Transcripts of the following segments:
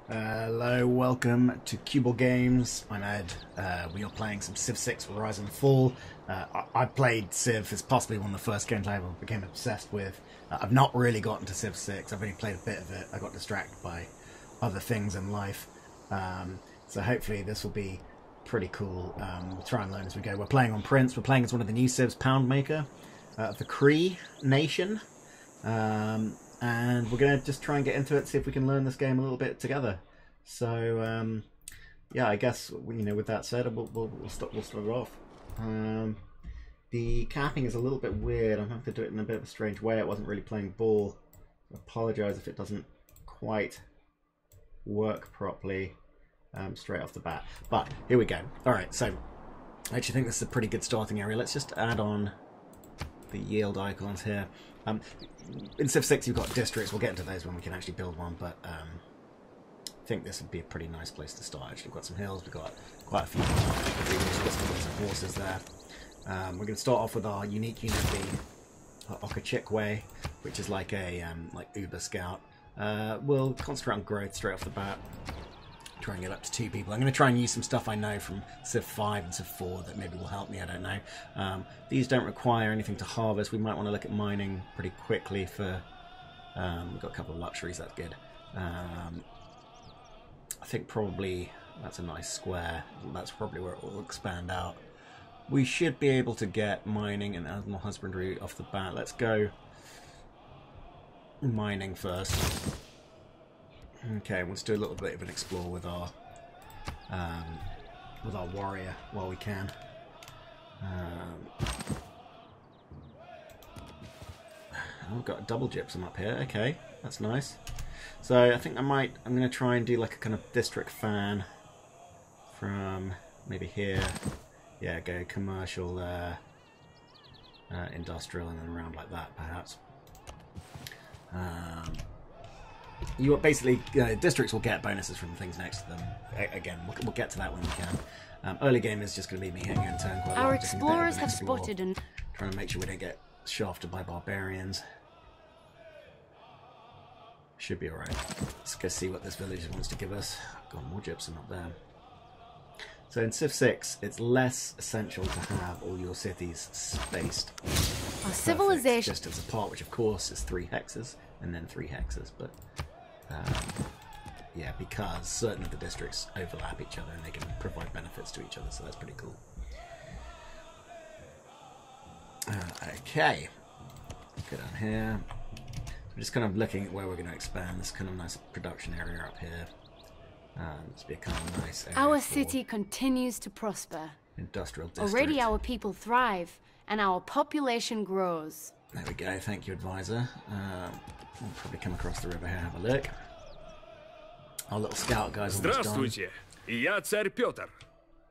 Hello, welcome to Cubal Games. I'm Ed. We are playing some Civ 6 Rise and Fall. I played Civ as possibly one of the first games I ever became obsessed with. I've not really gotten to Civ 6. I've only played a bit of it. I got distracted by other things in life. So hopefully this will be pretty cool. We'll try and learn as we go. We're playing on Prince. We're playing as one of the new Civs, Poundmaker, of the Cree nation. And we're going to just try and get into it, see if we can learn this game a little bit together. So, yeah, I guess, with that said, we'll start it off. The capping is a little bit weird. I'm having to do it in a bit of a strange way. I wasn't really playing ball. I apologise if it doesn't quite work properly straight off the bat. But here we go. Alright, so I actually think this is a pretty good starting area. Let's just add on the yield icons here. In Civ 6 you've got districts. We'll get into those when we can actually build one, but I think this would be a pretty nice place to start. Actually, we've got some hills, we've got quite a few some horses there. We're going to start off with our unique unit, the Okachikwe, which is like a Uber Scout. We'll concentrate on growth straight off the bat. Try and get up to 2 people. I'm going to try and use some stuff I know from Civ 5 and Civ 4 that maybe will help me, I don't know. These don't require anything to harvest. We might want to look at mining pretty quickly for... we've got a couple of luxuries, that's good. I think probably that's a nice square. That's probably where it will expand out. We should be able to get mining and animal husbandry off the bat. Let's go mining first. Okay, let's do a little bit of an explore with our warrior while we can. We've got a double gypsum up here. Okay, that's nice. So I think I'm going to try and do like a kind of district fan from maybe here. Yeah, go commercial, industrial, and then around like that, perhaps. You basically districts will get bonuses from things next to them. Again, we'll get to that when we can. Early game is just going to be me hanging in turn quite a lot. Our explorers have spotted and trying to make sure we don't get shafted by barbarians. Should be alright. Let's go see what this village wants to give us. Got more gypsum up there. So in Civ 6, it's less essential to have all your cities spaced. our civilization. Just as a part, which of course is 3 hexes and then 3 hexes, but yeah, because certain of the districts overlap each other and they can provide benefits to each other, so that's pretty cool. Okay, go down here. We're just kind of looking at where we're going to expand. This kind of nice production area up here. This would be a kind of nice area. Our city continues to prosper. Industrial district. Already our people thrive and our population grows. There we go, thank you, advisor. We'll probably come across the river here, have a look. Our little scout guy's almost done. Здравствуйте, я царь Петр.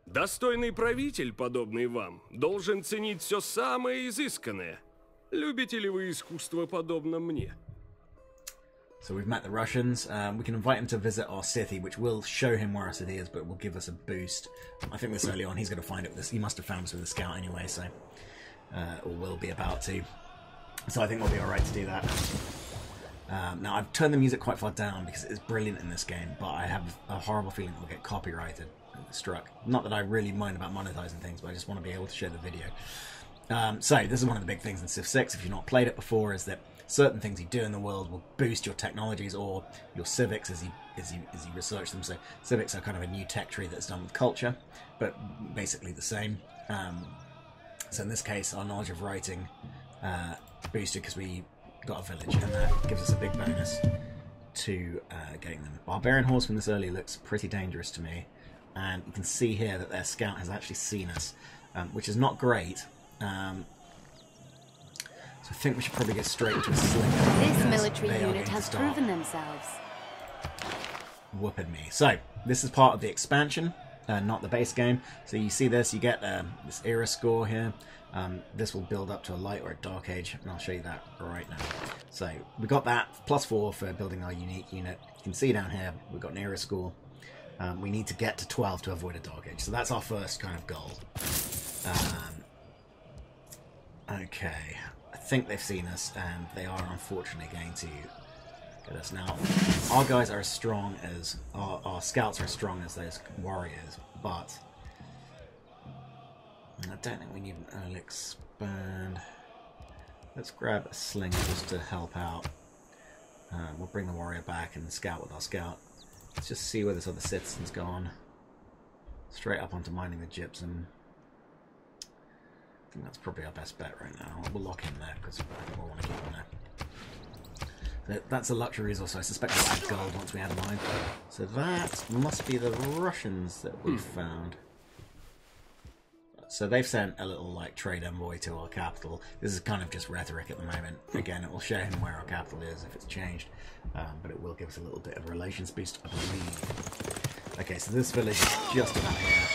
Достойный правитель, подобный вам, должен ценить все самое изысканное. Любите ли вы искусство, подобно мне? So we've met the Russians. We can invite him to visit our city, which will show him where our city is, but will give us a boost. I think this early on, he's going to find it with this. He must have found us with a scout anyway, so or will be about to. So I think we'll be all right to do that. Now I've turned the music quite far down because it is brilliant in this game, but I have a horrible feeling it will get copyrighted and struck. Not that I really mind about monetizing things, but I just want to be able to show the video. So this is one of the big things in Civ 6, if you've not played it before, is that certain things you do in the world will boost your technologies or your civics as you research them. So civics are kind of a new tech tree that's done with culture, but basically the same. So in this case, our knowledge of writing boosted because we got a village, and that gives us a big bonus to getting them. Barbarian horseman this early looks pretty dangerous to me, and you can see here that their scout has actually seen us, which is not great. So I think we should probably get straight into a sling. This military unit has proven themselves. Whooping me. So this is part of the expansion, not the base game. So you see this, you get this era score here. This will build up to a light or a dark age, and I'll show you that right now. So we got that +4 for building our unique unit. You can see down here we've got an era score. We need to get to 12 to avoid a dark age. So that's our first kind of goal. Okay, I think they've seen us, and they are unfortunately going to get us. Now, our guys are as strong as... Our scouts are as strong as those warriors, but... I don't think we need an early expand. Let's grab a slinger just to help out. We'll bring the warrior back and scout with our scout. Let's just see where this other citizen's gone. Straight up onto mining the gypsum. I think that's probably our best bet right now. We'll lock him there because we'll want to keep him there. That's a luxury resource, so I suspect we'll add gold once we add a mine. So that must be the Russians that we found. So they've sent a little like trade envoy to our capital. This is kind of just rhetoric at the moment. Again, it will show him where our capital is if it's changed, but it will give us a little bit of a relations boost, I believe. Okay, so this village is just about here.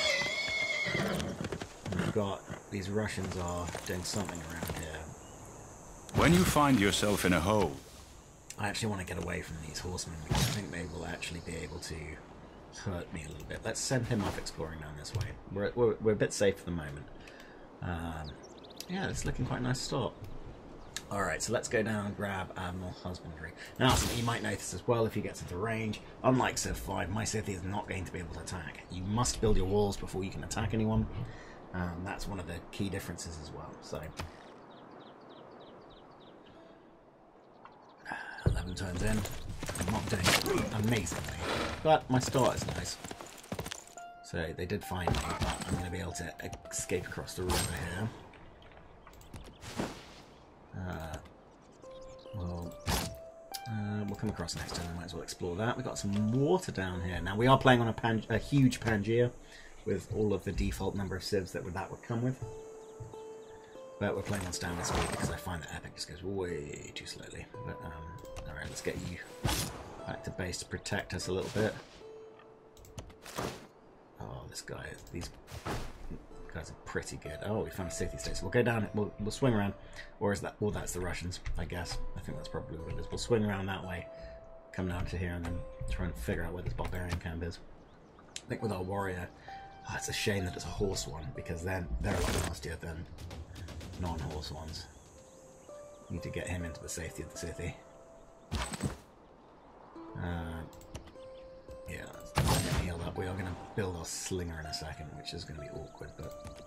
We've got these Russians are doing something around here. When you find yourself in a hole, I actually want to get away from these horsemen because I think they will actually be able to hurt me a little bit. Let's send him off exploring down this way. We're a bit safe at the moment. Yeah, it's looking quite a nice start. Alright, so let's go down and grab Admiral Husbandry. Now, something you might notice as well if he gets into range, unlike Civ 5, my city is not going to be able to attack. You must build your walls before you can attack anyone. That's one of the key differences as well. So, 11 turns in. I'm not doing amazingly, but my start is nice. So they did find me, but I'm going to be able to escape across the river here. We'll come across next turn, might as well explore that. We've got some water down here. Now we are playing on a huge Pangaea with all of the default number of civs that would come with. But we're playing on standard speed because I find that Epic just goes way too slowly. But alright, let's get you back to base to protect us a little bit. Oh, these guys are pretty good. Oh, we found a city state. So we'll go down, we'll swing around. Or is that, well, that's the Russians, I guess. I think that's probably what it is. We'll swing around that way, come down to here, and then try and figure out where this barbarian camp is. I think with our warrior, it's a shame that it's a horse one, because then they're a lot nastier than non-horse ones. Need to get him into the safety of the city. Yeah, let's get healed up. We are going to build our slinger in a second, which is going to be awkward, but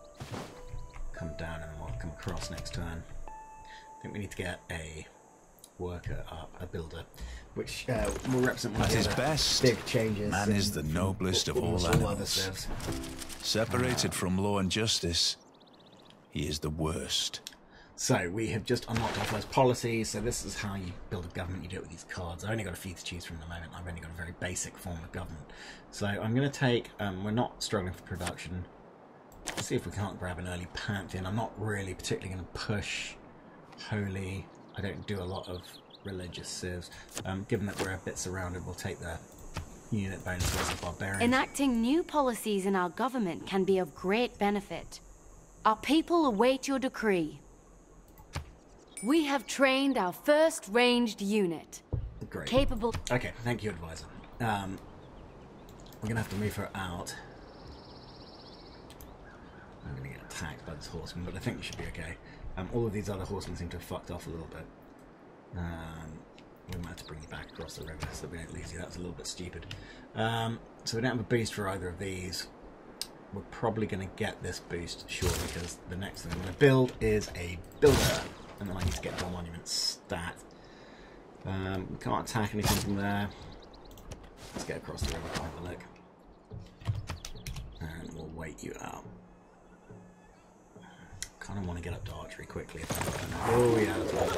come down and we'll come across next turn. I think we need to get a worker up, a builder, which will represent one of the best, big changes. Man is the noblest of all animals. Separated from law and justice, he is the worst. So we have just unlocked our first policy. So this is how you build a government. You do it with these cards. I've only got a few to choose from at the moment. I've only got a very basic form of government. So I'm going to take, we're not struggling for production. Let's see if we can't grab an early Pantheon. I'm not really particularly going to push Holy. I don't do a lot of religious civs. Given that we're a bit surrounded, we'll take the unit bonuses of barbarians. Enacting new policies in our government can be of great benefit. Our people await your decree. We have trained our first ranged unit. Great. Capable... Okay, thank you, advisor. We're going to have to move her out. I'm going to get attacked by this horseman, but I think we should be okay. All of these other horsemen seem to have fucked off a little bit. We might have to bring you back across the river so that we don't lose you. That was a little bit stupid. So we don't have a boost for either of these. We're probably going to get this boost, sure, because the next thing I'm going to build is a builder. And then I need to get the monument stat. We can't attack anything from there. Let's get across the river and have a look. And we'll wait you out. Kind of want to get up to archery quickly. Oh yeah, that's right.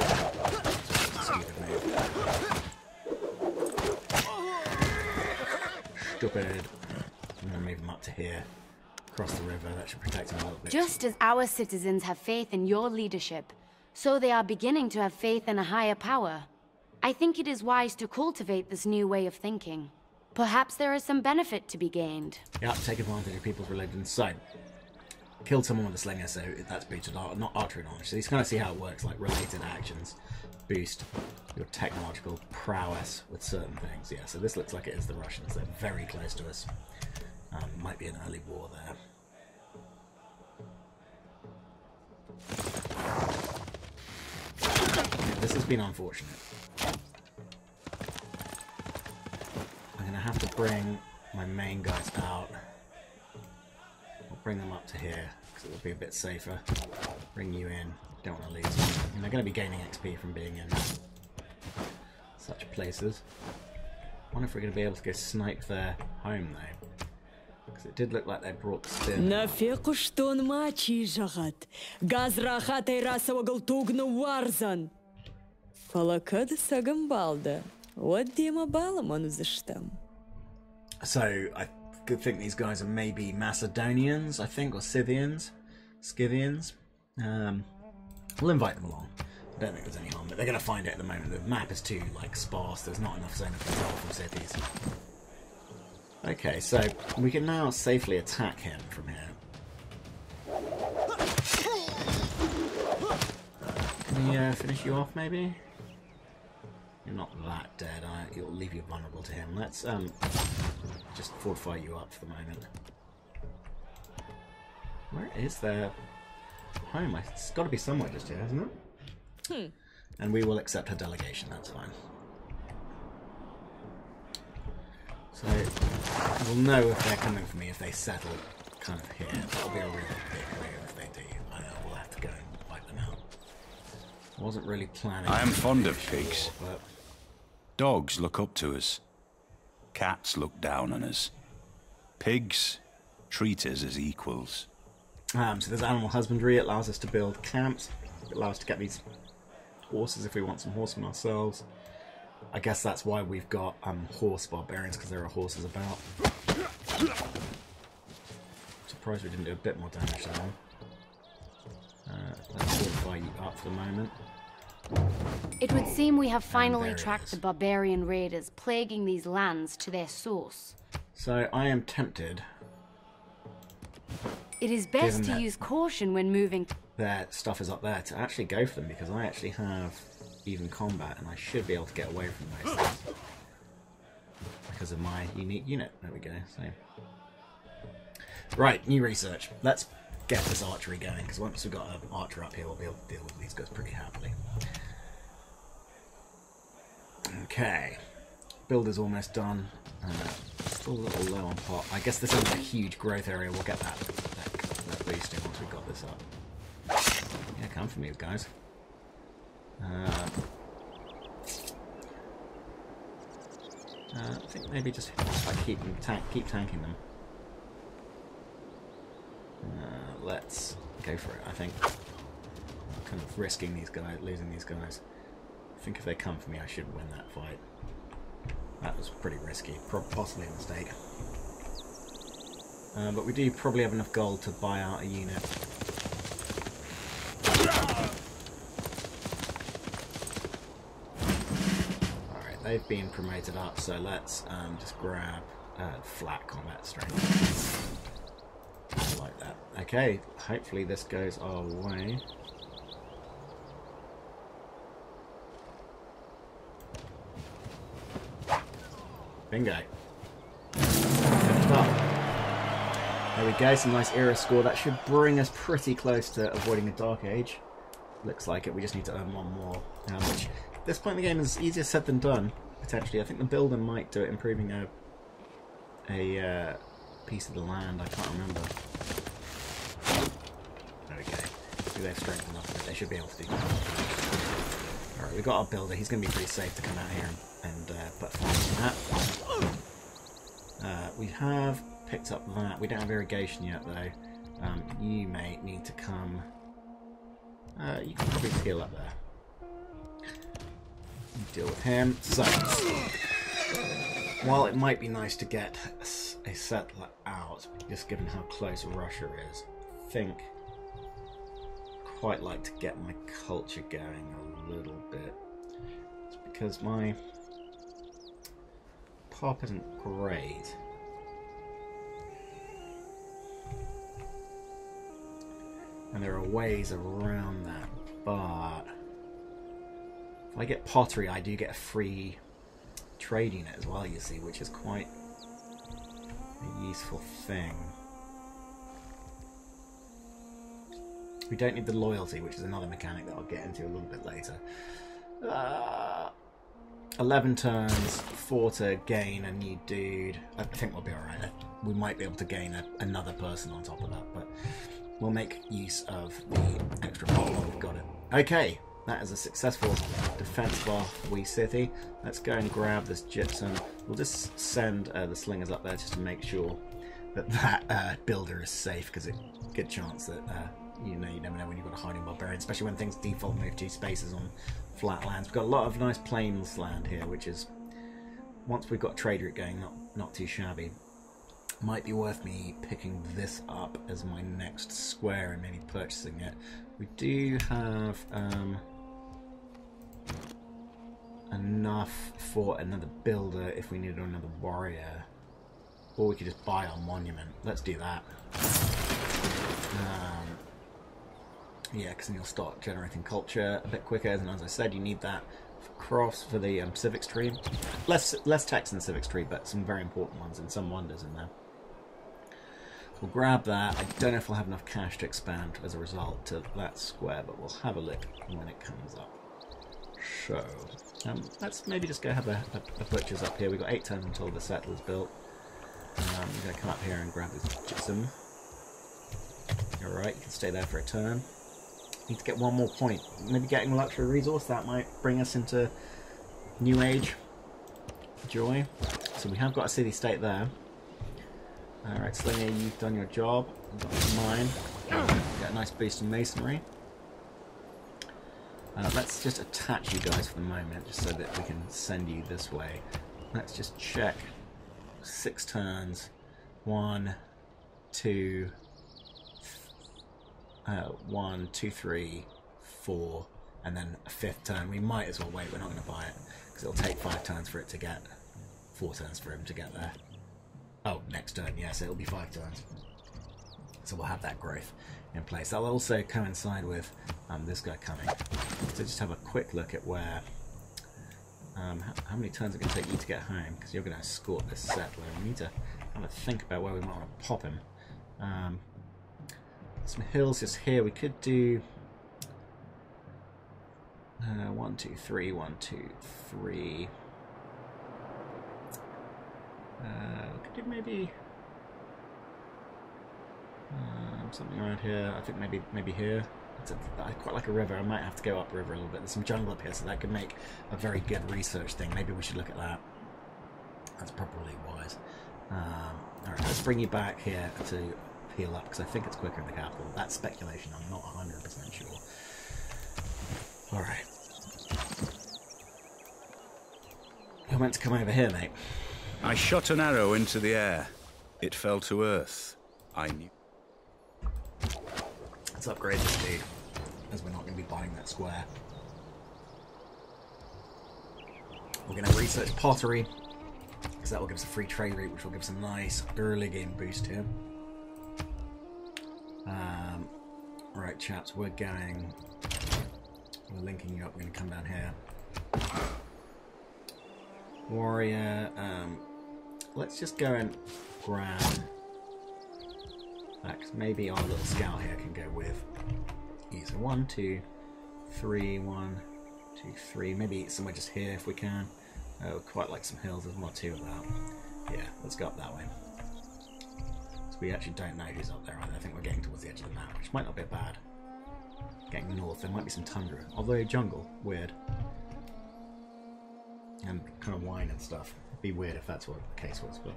That's a stupid move. Stupid. I'm going to move him up to here. Across the river. That should protect him a little bit. Just as our citizens have faith in your leadership, so they are beginning to have faith in a higher power. I think it is wise to cultivate this new way of thinking. Perhaps there is some benefit to be gained. Yeah, take advantage of people's religion. So, killed someone with a slinger, so that's boosted, not archery knowledge. So you kind of see how it works, like related actions boost your technological prowess with certain things. Yeah, so this looks like it is the Russians. They're very close to us. Might be an early war there. This has been unfortunate. going to have to bring my main guys out. I'll bring them up to here, because it will be a bit safer. Bring you in. Don't want to lose them. And they're going to be gaining XP from being in such places. I wonder if we're going to be able to go snipe their home, though. Because it did look like they brought the spin. So I could think these guys are maybe Macedonians, I think, or Scythians. Scythians. We'll invite them along. I don't think there's any harm, but they're going to find it at the moment. The map is too, like, sparse. There's not enough zone of control from cities. Okay, so we can now safely attack him from here. Can we finish you off, maybe? You're not that dead. It'll leave you vulnerable to him. Let's just fortify you up for the moment. Where is their home? It's got to be somewhere just here, hasn't it? And we will accept her delegation. That's fine. So we'll know if they're coming for me if they settle kind of here. That'll be a real big move if they do. I know we'll have to go and wipe them out. I wasn't really planning. I am fond of pigs. But Dogs look up to us. Cats look down on us. Pigs treat us as equals. so there's animal husbandry. It allows us to build camps. It allows us to get these horses if we want some horsemen ourselves. I guess that's why we've got horse barbarians, because there are horses about. Surprised we didn't do a bit more damage to them. Let's fortify you up for the moment. It would seem we have finally tracked the barbarian raiders plaguing these lands to their source. So I am tempted. It is best to use caution when moving. Their stuff is up there to actually go for them, because I actually have even combat and I should be able to get away from those things because of my unique unit. There we go. So, right, new research. Let's get this archery going, because once we've got an archer up here, we'll be able to deal with these guys pretty happily. Okay, builder's almost done. Still a little low on pot. I guess this is a huge growth area. We'll get that boosting once we've got this up. Yeah, come for me, guys. I think maybe just keep tanking them. Let's go for it. I think kind of risking these guys, losing these guys. I think if they come for me, I should win that fight. That was pretty risky, possibly a mistake. But we do probably have enough gold to buy out a unit. Alright, they've been promoted up, so let's just grab flat combat strength. Like that. Okay, hopefully this goes our way. Bingo. There we go, some nice era score. That should bring us pretty close to avoiding a Dark Age. Looks like it. We just need to earn one more. Which, at this point in the game, is easier said than done, potentially. I think the builder might do it, improving a piece of the land. I can't remember. There we go. Do they have strength enough that they should be able to do that? Alright, we've got our builder. He's going to be pretty safe to come out here and put fire on that. We have picked up that. We don't have irrigation yet, though. You may need to come. You can probably heal up there. Deal with him. So, while it might be nice to get a settler out, just given how close Russia is, I think quite like to get my culture going a little bit. It's because my pop isn't great. And there are ways around that, but if I get pottery, I do get a free trade unit as well, you see, which is quite a useful thing. We don't need the loyalty, which is another mechanic that I'll get into a little bit later. 11 turns, 4 to gain a new dude. I think we'll be alright. We might be able to gain another person on top of that, but we'll make use of the extra power while we've got it. Okay, that is a successful defense of our wee city. Let's go and grab this gypsum. We'll just send the slingers up there just to make sure that that builder is safe, because it's a good chance that you never know when you've got a hiding barbarian, especially when things default move 2 spaces on flat lands. We've got a lot of nice plains land here, which is, once we've got trade route going, not too shabby. Might be worth me picking this up as my next square and maybe purchasing it. We do have enough for another builder if we needed another warrior, or we could just buy our monument. Let's do that. Yeah, because then you'll start generating culture a bit quicker, and as I said, you need that for the civics tree. Less text in the civics tree, but some very important ones and some wonders in there. We'll grab that. I don't know if we'll have enough cash to expand as a result to that square, but we'll have a look when it comes up. So, let's maybe just go have a butcher's up here. We've got 8 turns until the settler's built. I'm going to come up here and grab this gypsum. Alright, you can stay there for a turn. Need to get 1 more point. Maybe getting a luxury resource, that might bring us into New Age joy. So we have got a city-state there. Alright, Slinger, you've done your job. I've got mine. Get a nice boost in masonry. Let's just attach you guys for the moment, just so that we can send you this way. Let's just check. 6 turns. 1, 2... 1, 2, 3, 4, and then a 5th turn. We might as well wait. We're not going to buy it because it'll take 5 turns for it to get 4 turns for him to get there. Oh, next turn, yes, it'll be 5 turns. So we'll have that growth in place. That'll also coincide with this guy coming. So just have a quick look at where, how many turns it can take you to get home, because you're going to escort this settler. We need to have a think about where we might want to pop him. Some hills just here. We could do 1, 2, 3, 1, 2, 3. We could do maybe something around here. I think maybe here. I quite like a river. I might have to go upriver a little bit. There's some jungle up here, so that could make a very good research thing. Maybe we should look at that. That's probably wise. Alright, let's bring you back here to heal up, because I think it's quicker in the capital. That's speculation, I'm not 100% sure. Alright. You're meant to come over here, mate. I shot an arrow into the air. It fell to earth. I knew. Let's upgrade this dude, as we're not going to be buying that square. We're going to research pottery, because that will give us a free trade route, which will give us a nice early game boost here. Right, chaps, we're linking you up. We're going to come down here. Warrior, let's just go and grab that, because maybe our little scout here can go with you. So 1, 2, 3, 1, 2, 3. Maybe somewhere just here if we can. Quite like some hills. There's 1 or 2 of that. Yeah, let's go up that way. We actually don't know who's up there either. I think we're getting towards the edge of the map, which might not be bad. Getting north, there might be some tundra. Although jungle, weird. And kind of wine and stuff. It'd be weird if that's what the case was, but...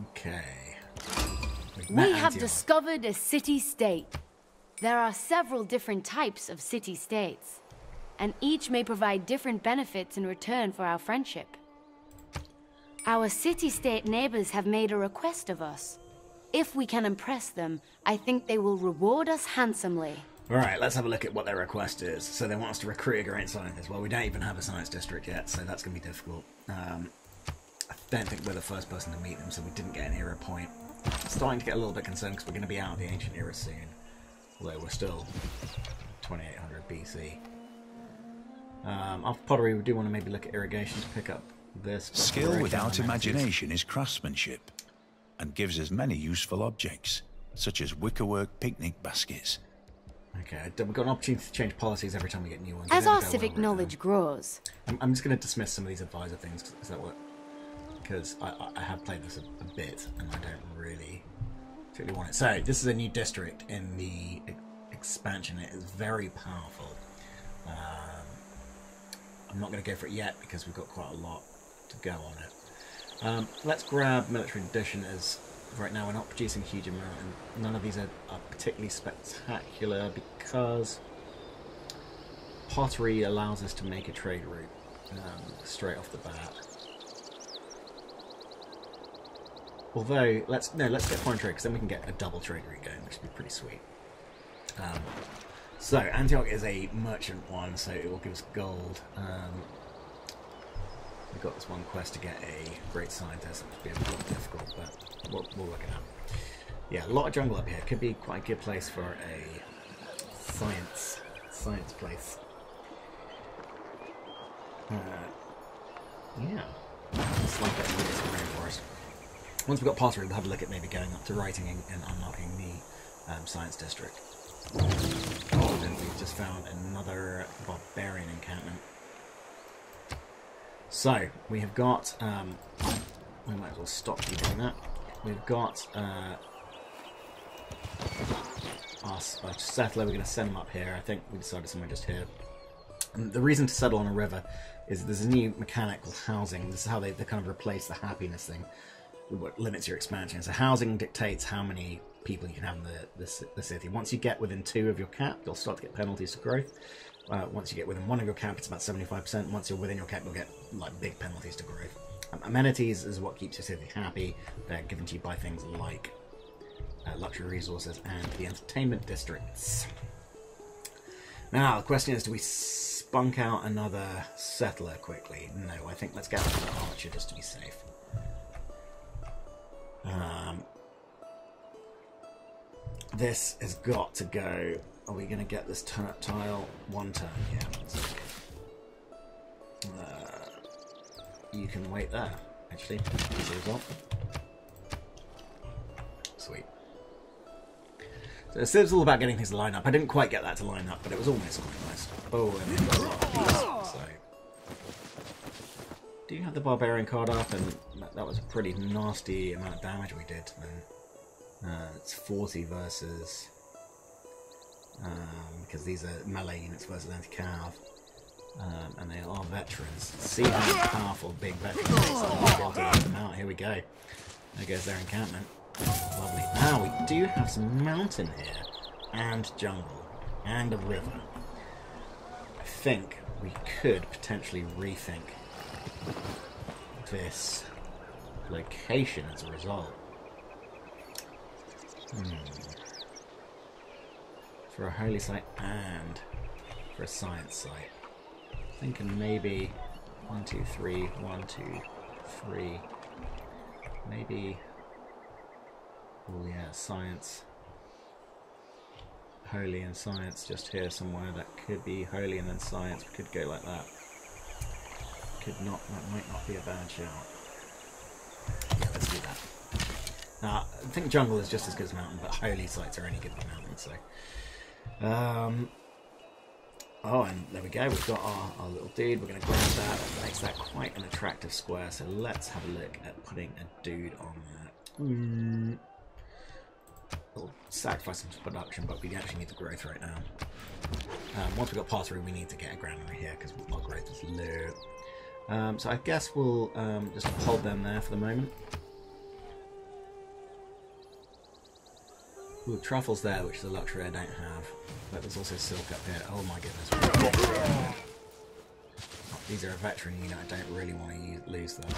Okay. We have discovered a city-state. There are several different types of city-states, and each may provide different benefits in return for our friendship. Our city-state neighbors have made a request of us. If we can impress them, I think they will reward us handsomely. Alright, let's have a look at what their request is. So they want us to recruit a great scientist. Well, we don't even have a science district yet, so that's going to be difficult. I don't think we're the first person to meet them, so we didn't get an era point. Starting to get a little bit concerned because we're going to be out of the ancient era soon. Although we're still 2800 BC. After pottery, we do want to maybe look at irrigation to pick up this. Skill without imagination is craftsmanship, and gives us many useful objects, such as wickerwork picnic baskets. Okay, we've got an opportunity to change policies every time we get new ones. As our civic knowledge grows. I'm just going to dismiss some of these advisor things. Is that what? Because I have played this a bit, and I don't really want it. So, this is a new district in the expansion. It is very powerful. I'm not going to go for it yet, because we've got quite a lot to go on it. Let's grab Military Edition, as right now we're not producing a huge amount, and none of these are particularly spectacular, because pottery allows us to make a trade route straight off the bat. Although, let's get foreign trade, because then we can get a double trade route going, which would be pretty sweet. So, Antioch is a merchant one, so it will give us gold. We've got this one quest to get a great scientist, which will be a bit difficult, but we'll work it out. Yeah, a lot of jungle up here. Could be quite a good place for a science place. Yeah, it's like that rainforest. Once we've got pottery, we'll have a look at maybe going up to writing and unlocking the science district. Oh, then we've just found another barbarian encampment. So, we have got, we might as well stop you doing that. We've got our settler. We're going to send them up here. I think we decided somewhere just here. And the reason to settle on a river is there's a new mechanic called housing. This is how they kind of replace the happiness thing. What limits your expansion. So housing dictates how many people you can have in the city. Once you get within 2 of your cap, you'll start to get penalties to growth. Once you get within 1 of your cap, it's about 75%. Once you're within your cap, you'll get like big penalties to growth. Amenities is what keeps your city happy. They're given to you by things like luxury resources and the entertainment districts. Now, the question is, do we spunk out another settler quickly? No, I think let's get another archer just to be safe. This has got to go. Are we going to get this tile 1 turn? Yeah. You can wait there, actually. As a result. Sweet. So it's all about getting things to line up. I didn't quite get that to line up, but it was almost quite nice. Oh, and then got a lot of these, so. Do you have the barbarian card up? And that was a pretty nasty amount of damage we did then. It's 40 versus... because these are melee units versus anti-cav. And they are veterans. See how powerful big veterans are. Able to wipe them out. Here we go. There goes their encampment. Lovely. Now we do have some mountain here. And jungle. And a river. I think we could potentially rethink this location as a result. For a holy site and for a science site. Thinking maybe 1, 2, 3, 1, 2, 3. Maybe. Oh yeah, science. Holy and science just here somewhere. That could be holy and then science. We could go like that. Could not. That might not be a bad shout. Yeah, let's do that. Now, I think jungle is just as good as mountain, but holy sites are only good for mountain. So. Oh, and there we go. We've got our little dude. We're going to grab that. That makes that quite an attractive square. So let's have a look at putting a dude on that. We'll sacrifice some production, but we actually need the growth right now. Once we've got pottery, we need to get a granary here because our growth is low. So I guess we'll just hold them there for the moment. Ooh, truffles there, which is a luxury I don't have. But there's also silk up here. Oh my goodness. These are a veteran unit. I don't really want to lose them.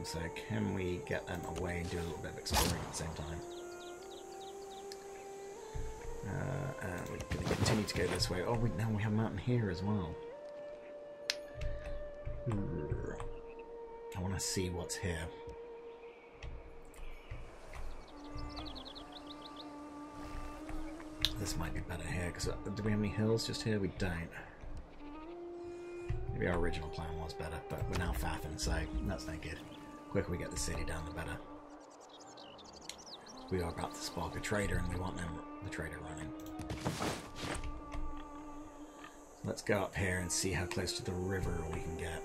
So can we get them away and do a little bit of exploring at the same time? And we're going to continue to go this way. Oh, now we have a mountain here as well. I want to see what's here. This might be better here, because do we have any hills just here? We don't. Maybe our original plan was better, but we're now faffing, so that's no good. The quicker we get the city down, the better. We are about to spark a trader, and we want them the trader running. Let's go up here and see how close to the river we can get.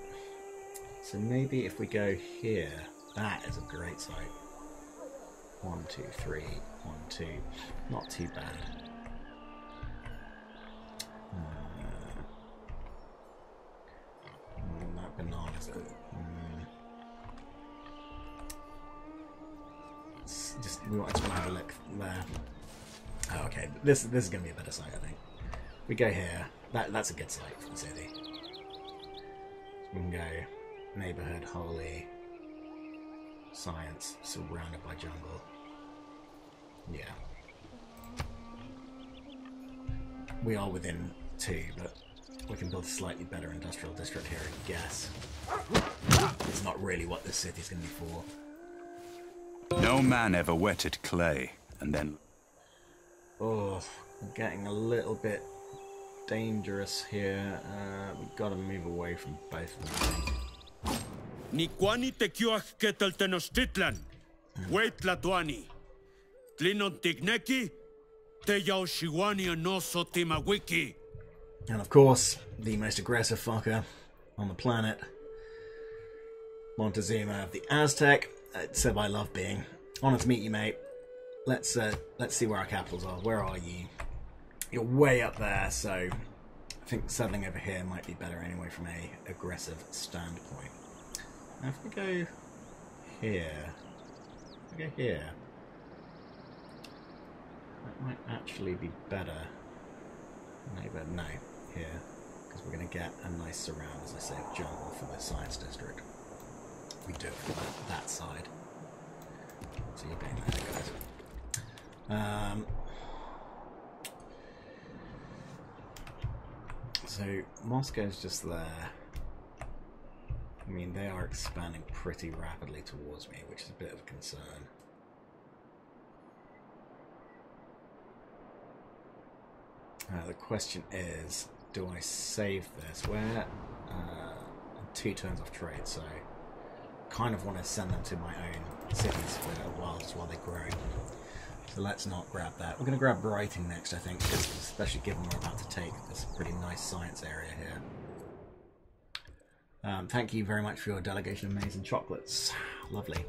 So maybe if we go here, that is a great site. 1, 2, 3, 1, 2. Not too bad. That bananas. We want to have a look there. Oh, okay. This is going to be a better site, I think. We go here. That's a good site for the city. We can go neighborhood, holy, science, surrounded by jungle. Yeah. We are within 2, but we can build a slightly better industrial district here, I guess. It's not really what this city's going to be for. No man ever wetted clay, and then... Oh, getting a little bit dangerous here. We've got to move away from both of them. Nikwani te kioch ketel tenochtitlan. Wait latuani. Tlinon tigneki. Te yao shiwani anoso timawiki. And of course, the most aggressive fucker on the planet. Montezuma of the Aztec. Seb, I love being. Honored to meet you, mate. Let's see where our capitals are. Where are you? You're way up there, so I think settling over here might be better anyway from a aggressive standpoint. Now if we go here, that might actually be better. No, here, because we're going to get a nice surround, as I say, of jungle for the science district. We do it from that side. So you're going there, guys. So Moscow's just there. I mean, they are expanding pretty rapidly towards me, which is a bit of a concern. The question is, do I save this? We're 2 turns off trade, so kind of want to send them to my own cities for a while, just while they grow. So let's not grab that. We're going to grab writing next, I think, especially given we're about to take this pretty nice science area here. Thank you very much for your delegation of maize and chocolates. Lovely.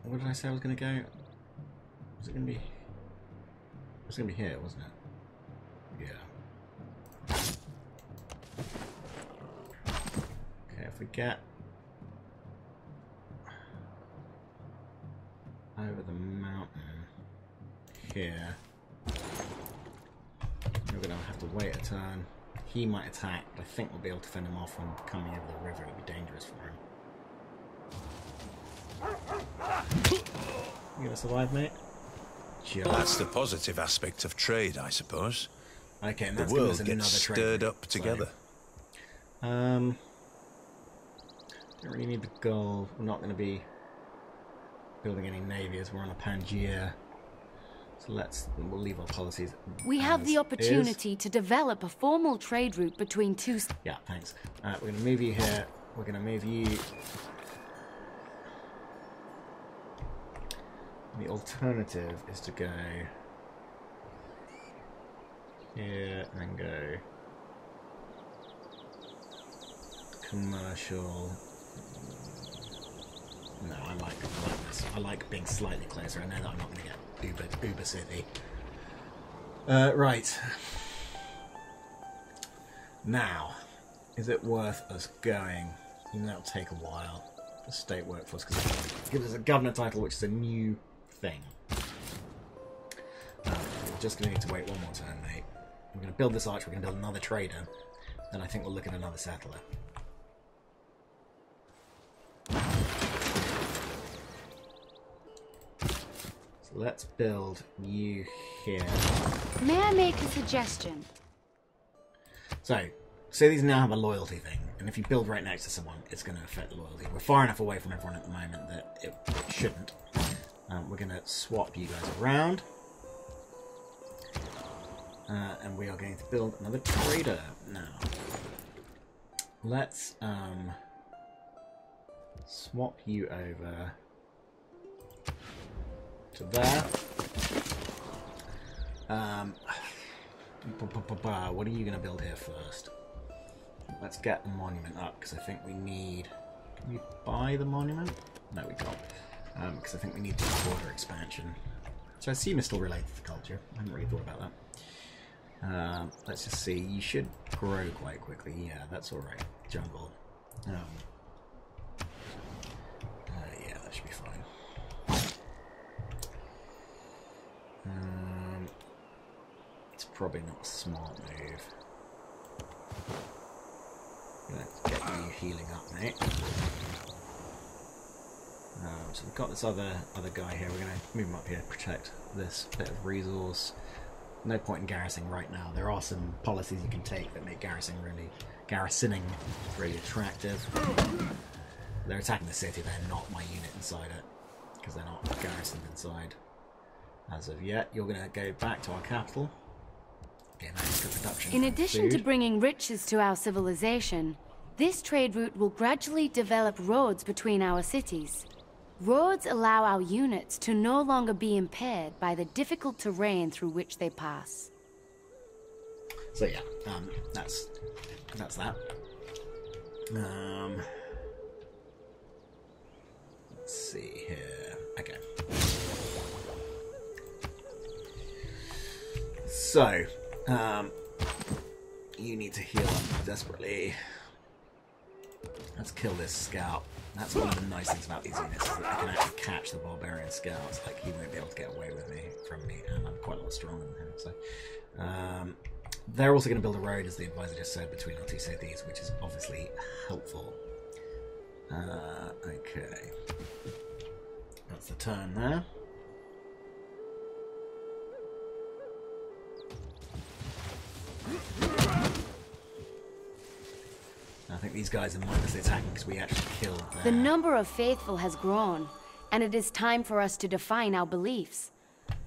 Where did I say I was going to go? Was it going to be... It was going to be here, wasn't it? Yeah. Okay, if we get over the mountain here, we're going to have to wait a turn. He might attack, but I think we'll be able to fend him off from coming over the river. It would be dangerous for him. You gonna survive, mate? Well, that's the positive aspect of trade, I suppose. Okay, and the that's world gets stirred up together. Don't really need the gold. We're not going to be building any navies. We're on a Pangaea. So we'll leave our policies. We have the opportunity to develop a formal trade route between 2... Yeah, thanks. We're going to move you here. We're going to move you... The alternative is to go here and go commercial. No, I like this. I like being slightly closer. I know that I'm not going to get Uber City. Right. Now, is it worth us going? Even though it'll take a while. The state workforce, because it gives us a governor title, which is a new thing. We're just going to need to wait one more turn, mate. We're going to build this arch, we're going to build another trader, then I think we'll look at another settler. So let's build you here. May I make a suggestion? So, cities now have a loyalty thing, and if you build right next to someone, it's going to affect loyalty. We're far enough away from everyone at the moment that it shouldn't. We're going to swap you guys around. And we are going to build another trader now. let's swap you over to there. What are you going to build here first? Let's get the monument up, because I think we need... Can we buy the monument? No, we can't. Because I think we need the border expansion. So I assume it's still related to culture. I haven't really thought about that. Let's just see. You should grow quite quickly. Yeah, that's alright. Jungle. Yeah, that should be fine. It's probably not a smart move. Let's get you healing up, mate. So we've got this other guy here. We're going to move him up here, protect this bit of resource. No point in garrisoning right now. There are some policies you can take that make garrisoning really attractive. They're attacking the city. They're not my unit inside it, because they're not garrisoned inside as of yet. You're going to go back to our capital. Get extra production. In addition food. to bringing riches to our civilization, this trade route will gradually develop roads between our cities. Roads allow our units to no longer be impaired by the difficult terrain through which they pass. So yeah, that's that. Let's see here. Okay. So, you need to heal up desperately. Let's kill this scout. That's one of the nice things about these units, is that I can actually catch the barbarian scouts. Like, he won't be able to get away with me from me, and I'm quite a lot stronger than him. So, they're also going to build a road, as the advisor just said, between our two cities, which is obviously helpful. Okay. That's the turn there. I think these guys are mindlessly attacking because we actually killed their... The number of faithful has grown, and it is time for us to define our beliefs.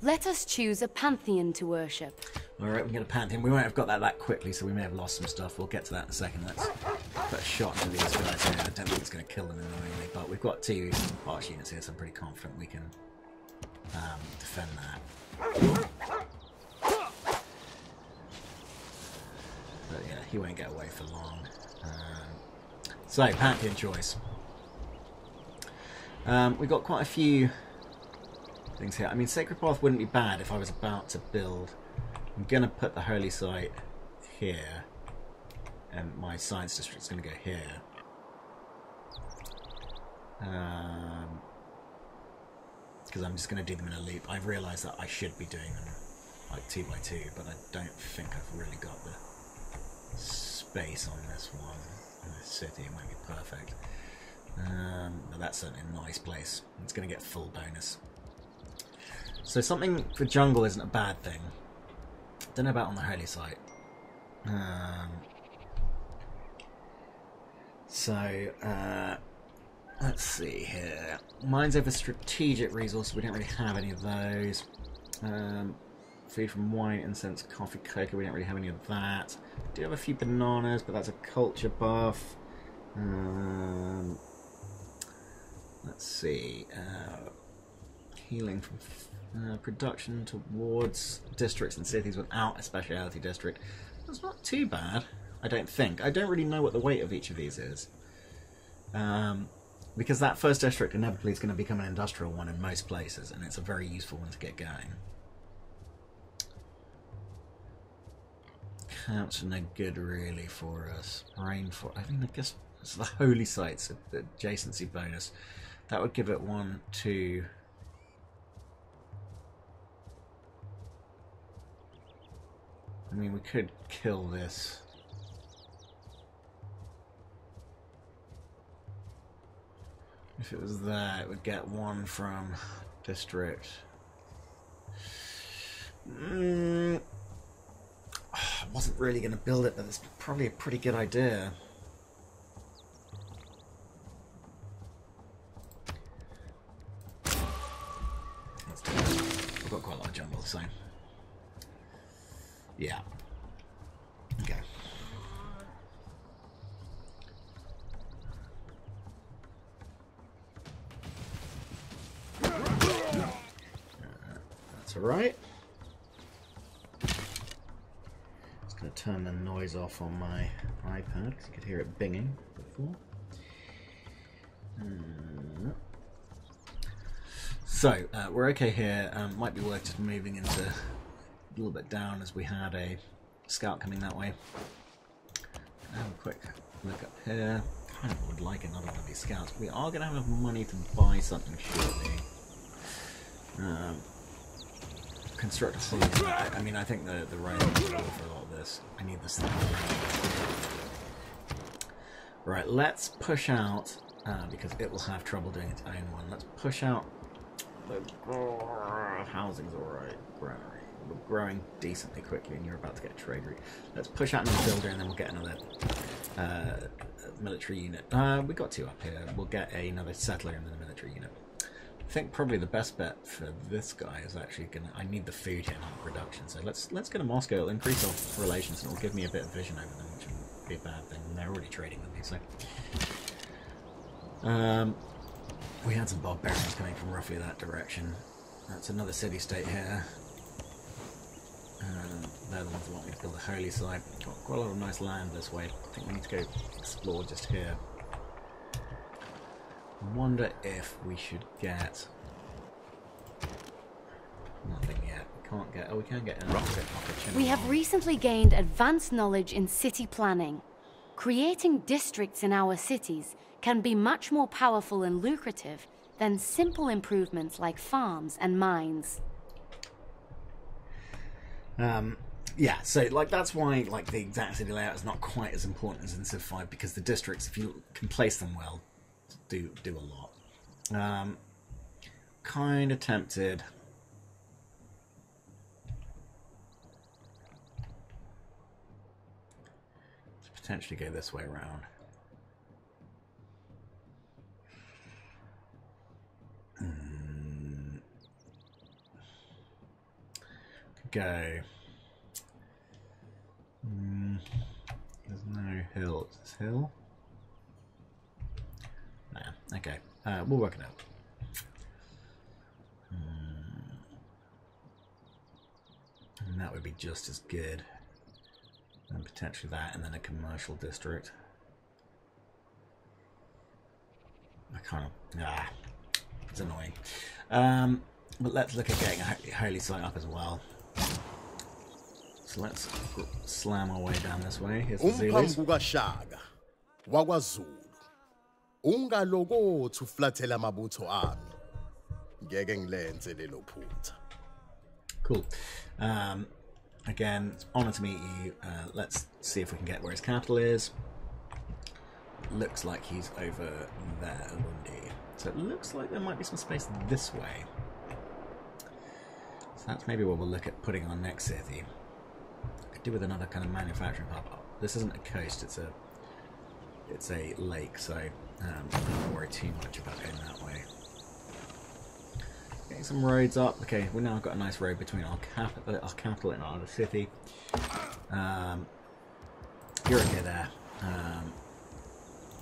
Let us choose a pantheon to worship. Alright, we're going to pantheon. We won't have got that quickly, so we may have lost some stuff. We'll get to that in a second. Let's put a shot to these guys here. I don't think it's going to kill them annoyingly, but we've got two arch units here, so I'm pretty confident we can defend that. But yeah, he won't get away for long. So, pantheon choice. We've got quite a few things here. I mean, Sacred Path wouldn't be bad if I was about to build... I'm going to put the Holy Site here, and my Science District's going to go here. Because I'm just going to do them in a loop. I've realised that I should be doing them like 2 by 2, but I don't think I've really got the space on this one. In this city, it might be perfect. But that's certainly a nice place. It's going to get full bonus. So something for jungle isn't a bad thing. Don't know about on the Holy Site. Let's see here. Mines over strategic resources. We don't really have any of those. Food from wine, incense, coffee, cocoa. We don't really have any of that. We do have a few bananas, but that's a culture buff. Let's see. Healing from production towards districts and cities without a speciality district. That's not too bad, I don't think. I don't really know what the weight of each of these is. Because that first district inevitably is going to become an industrial one in most places, and it's a very useful one to get going. Camps are no good really for us. Rainfall. I mean, I guess it's the holy sites, the adjacency bonus. That would give it 1, 2. I mean, we could kill this. If it was there, it would get 1 from district. I wasn't really going to build it, but it's probably a pretty good idea. Let's do it. We've got quite a lot of jungle, so... Yeah. Okay. that's alright. Just going to turn the noise off on my iPad because you could hear it binging before. So, we're okay here. Might be worth just moving into a little bit down as we had a scout coming that way. Have a quick look up here. Kind of would like another one of these scouts. We are going to have enough money to buy something shortly. Construct a hollow. I mean, I think the road is for a lot of this. I need this thing. Right, let's push out, because it will have trouble doing its own one. Let's push out. Housing's alright. We're growing decently quickly, and you're about to get a trade route. Let's push out another builder, and then we'll get another military unit. We got 2 up here. We'll get another settler and then a military unit. I think probably the best bet for this guy is actually gonna. I need the food here, not production. So let's get to Moscow. It'll increase our relations, and it'll give me a bit of vision over them, which wouldn't be a bad thing. And they're already trading with me, so. We had some barbarians coming from roughly that direction. That's another city-state here. They're the ones that want me to build a holy site. Got quite a lot of nice land this way. I think we need to go explore just here. I wonder if we should get... Nothing yet. We can't get... Oh, we can get an opportunity. We have recently gained advanced knowledge in city planning. Creating districts in our cities can be much more powerful and lucrative than simple improvements like farms and mines. Yeah, so like that's why like the exact city layout is not quite as important as in Civ 5, because the districts, if you can place them well, do a lot. Kind of tempted. To potentially go this way around. Go. There's no hill. Is this hill? Nah, okay. We'll work it out. And that would be just as good. And potentially that, and then a commercial district. I kind of... it's annoying. But let's look at getting a holy site up as well. So let's slam our way down this way. Here's the Zulus. Ungalokothi uflathela amabutho ami. Ngeke ngilenze lelo phutha. Cool. Again, it's an honor to meet you. Let's see if we can get where his capital is. Looks like he's over there, Lundi. So it looks like there might be some space this way. So that's maybe what we'll look at putting our next city. Could do with another kind of manufacturing hub. This isn't a coast; it's a lake, so don't worry too much about going that way. Getting some roads up. Okay, we've now got a nice road between our capital and our other city. You're okay there.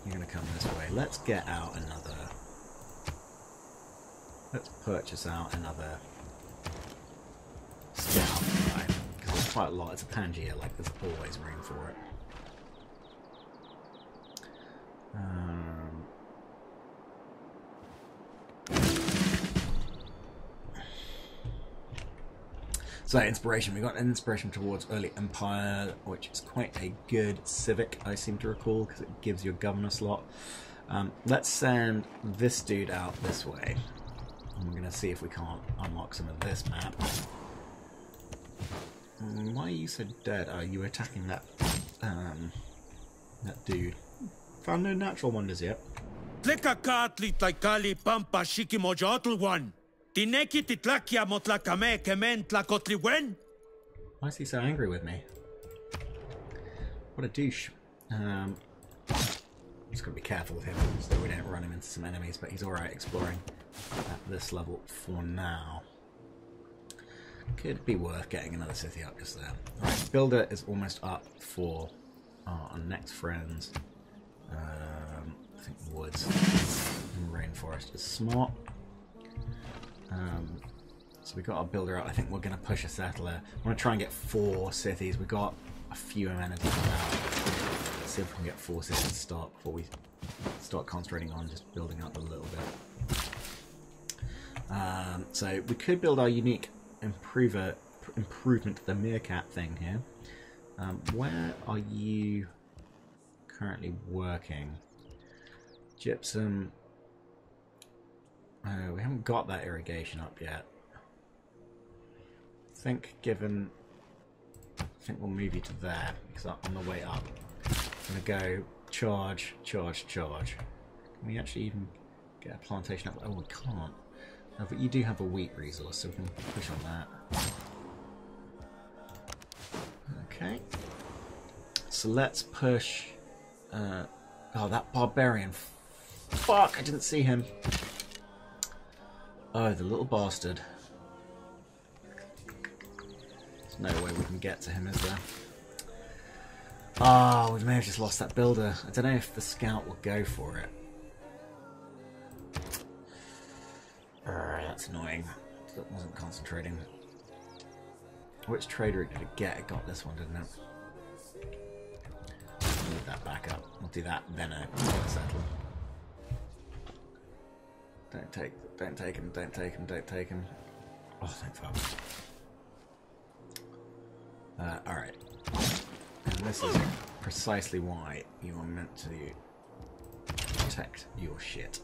You're going to come this way. Let's get out another... Let's purchase out another scout, right? Because there's quite a lot. It's a Pangaea, like there's always room for it. So, inspiration. We got an inspiration towards early empire, which is quite a good civic, I seem to recall, because it gives you a governor slot. Let's send this dude out this way. And we're going to see if we can't unlock some of this map. Why are you so dead? Oh, you were attacking that dude. Found no natural wonders yet. Why is he so angry with me? What a douche. Just gotta be careful with him so we don't run him into some enemies, but he's alright exploring at this level for now. Could be worth getting another city up just there. Alright, builder is almost up for our next friends. I think woods and rainforest is smart. So we've got our builder out. I think we're going to push a settler. I want to try and get 4 cities. We've got a few amenities now. Let's see if we can get 4 cities to start before we start concentrating on just building up a little bit. So we could build our unique improvement, the meerkat thing here. Where are you currently working? Gypsum. Oh, we haven't got that irrigation up yet. I think we'll move you to there, because on the way up, I'm going to go charge. Can we actually even get a plantation up? Oh, we can't. No, but you do have a wheat resource, so we can push on that. Okay. So let's push... oh, that barbarian. Fuck, I didn't see him. Oh, the little bastard. There's no way we can get to him, is there? Oh, we may have just lost that builder. I don't know if the scout will go for it. That's annoying. That wasn't concentrating. Which trader did it get? It got this one, didn't it? Move that back up. We'll do that, then settle. Don't take him. Oh, thank fuck. Alright. And this is precisely why you are meant to protect your shit.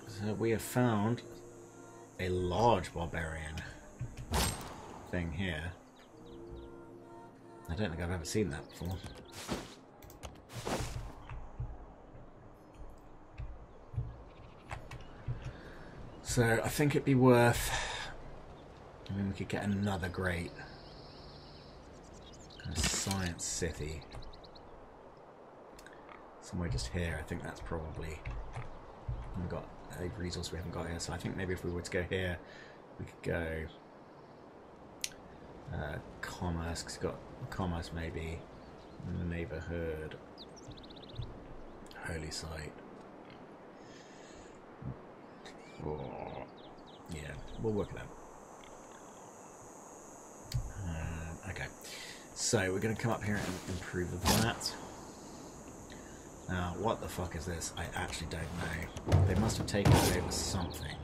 So we have found a large barbarian thing here. I don't think I've ever seen that before. So I think it'd be worth... I mean, we could get another great kind of science city. Somewhere just here. I think that's probably... We've got a resource we haven't got here, so I think maybe if we were to go here, we could go commerce, because we've got commerce maybe in the neighborhood, holy site. Oh, yeah, we'll work it out. Okay, so we're going to come up here and improve that. Now, what the fuck is this? I actually don't know. They must have taken over something.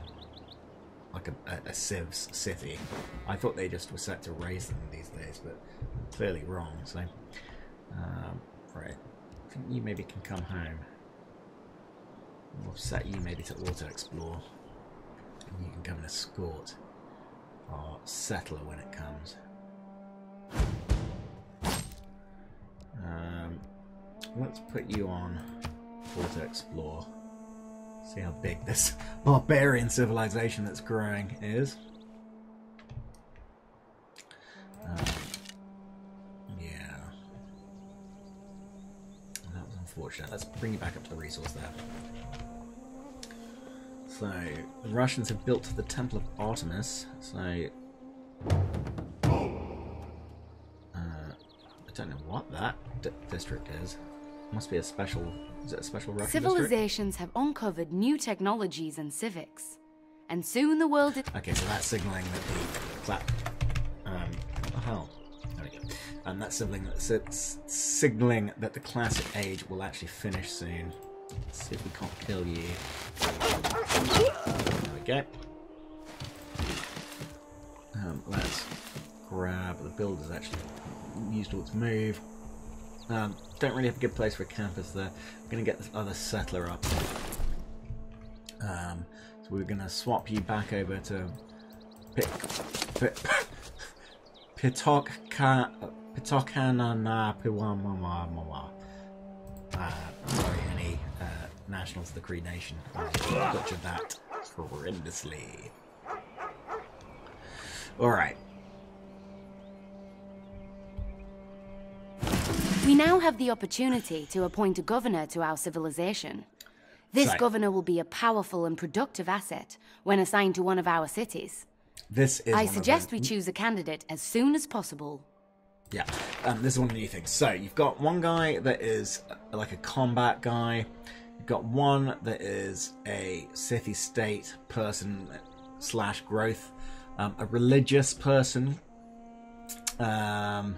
Like a Civ's city. I thought they just were set to raise them these days, but clearly wrong, so... right. I think you maybe can come home. We'll set you maybe to auto-explore. And you can come and escort our settler when it comes. Let's put you on auto-explore. See how big this barbarian civilization that's growing is. Yeah. That was unfortunate. Let's bring you back up to the resource there. So, the Russians have built the Temple of Artemis, so... I don't know what that district is. Must be a special... Is it a special Russian Civilizations have uncovered new technologies and civics. And soon the world... Okay, so that's signaling that what the hell? There we go. And that's signaling that the Classic Age will actually finish soon. Let's see if we can't kill you. There we go. Let's grab... The builder's actually used all its move. Don't really have a good place for a campus there. I'm going to get this other settler up. So we're going to swap you back over to sorry, any nationals of the Cree Nation. I butchered that horrendously. Alright. We now have the opportunity to appoint a governor to our civilization. This governor will be a powerful and productive asset when assigned to one of our cities. I suggest we choose a candidate as soon as possible. Yeah, this is one of the new things. So, you've got one guy that is like a combat guy. got one that is a city state person / growth, a religious person, an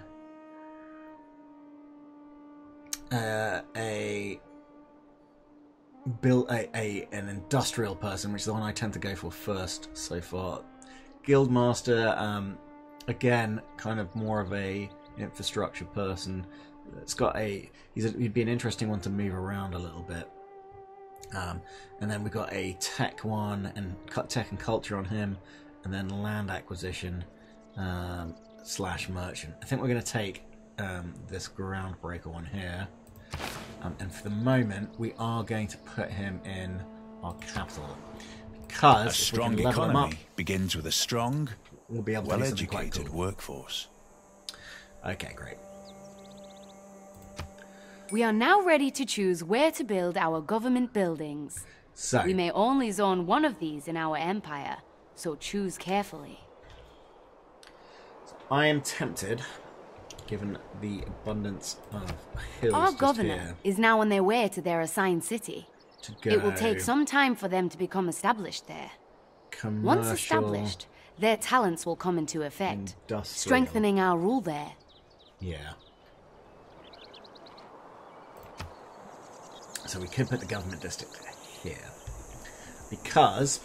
industrial person, which is the one I tend to go for first so far. Guildmaster, again, kind of more of a infrastructure person. It's got he'd be an interesting one to move around a little bit. And then we've got a tech one and tech and culture on him, and then land acquisition / merchant. I think we're going to take this groundbreaker one here, and for the moment we are going to put him in our capital, because a strong economy begins with a strong, we'll be able to well-educated workforce. Okay, great. We are now ready to choose where to build our government buildings. So we may only zone one of these in our empire, so choose carefully. I am tempted, given the abundance of hills Our just governor here, is now on their way to their assigned city. to go It will take some time for them to become established there. commercial, Once established, their talents will come into effect, industrial. strengthening our rule there. Yeah. So we could put the government district here, because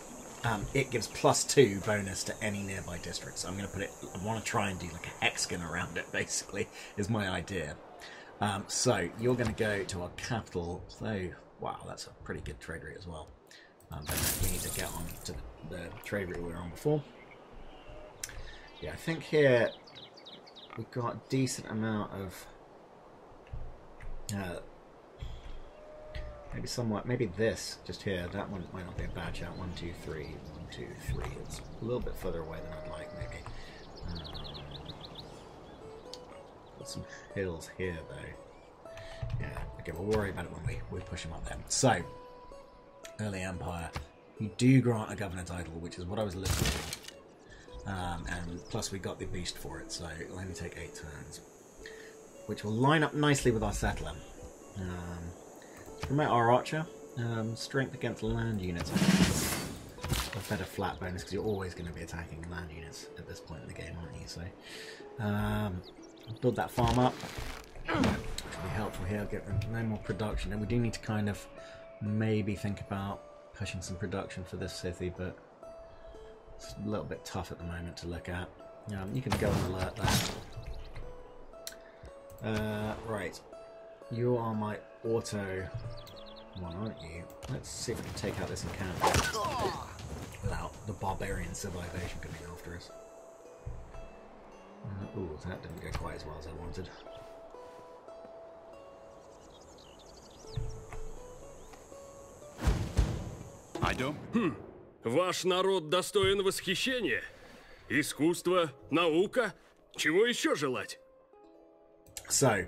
it gives +2 bonus to any nearby district. So I'm going to put it, I want to try and do like a hexagon around it, basically, is my idea. So you're going to go to our capital. So, wow, that's a pretty good trade route as well. But we need to get on to the trade route we were on before. Yeah, I think here we've got a decent amount of maybe this just here. That one might not be a bad shout. 1, 2, 3, 1, 2, 3. It's a little bit further away than I'd like, maybe. Got some hills here though. Yeah, okay, we'll worry about it when we push them up there. So, early empire, you do grant a governor title, which is what I was looking for. And plus we got the beast for it, so it'll only take 8 turns, which will line up nicely with our settler. Promote our archer, strength against land units. A better flat bonus, because you're always going to be attacking land units at this point in the game, aren't you? So build that farm up, which will be helpful here. Get no more production, and we do need to kind of maybe think about pushing some production for this city, but it's a little bit tough at the moment to look at. You can go and alert that. Right, you are my auto one, aren't you? Let's see if we can take out this encampment without the barbarian civilization coming after us. Ooh, that didn't go quite as well as I wanted. Ваш народ достоин восхищения. Искусство, наука. Чего еще желать? So,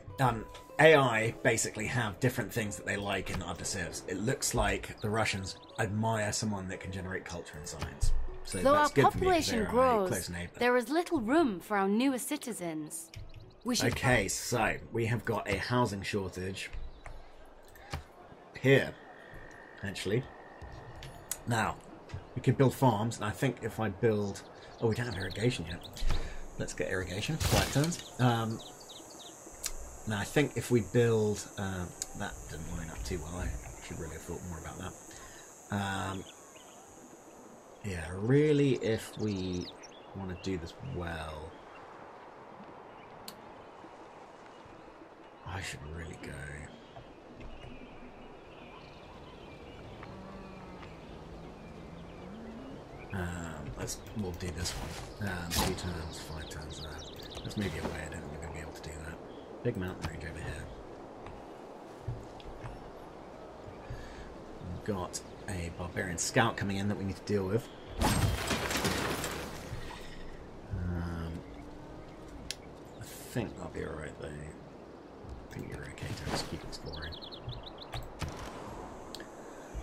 AI basically have different things that they like in other civs. It looks like the Russians admire someone that can generate culture and science. So Though that's our good population for me, 'cause they're a grows, close neighbour. there is little room for our newest citizens. We should Okay, so we have got a housing shortage here, actually. Now, we could build farms, and I think if I build... Oh, we don't have irrigation yet. Let's get irrigation. Quiet turns. Now, I think if we build... that didn't line up too well. I should really have thought more about that. Yeah, really, if we want to do this well... I should really go... we'll do this one. 2 turns, 5 turns there. Let's move you away, I don't think we're going to be able to do that. Big mountain range over here. We've got a barbarian scout coming in that we need to deal with. I think I'll be alright though. I think you're okay to just keep exploring.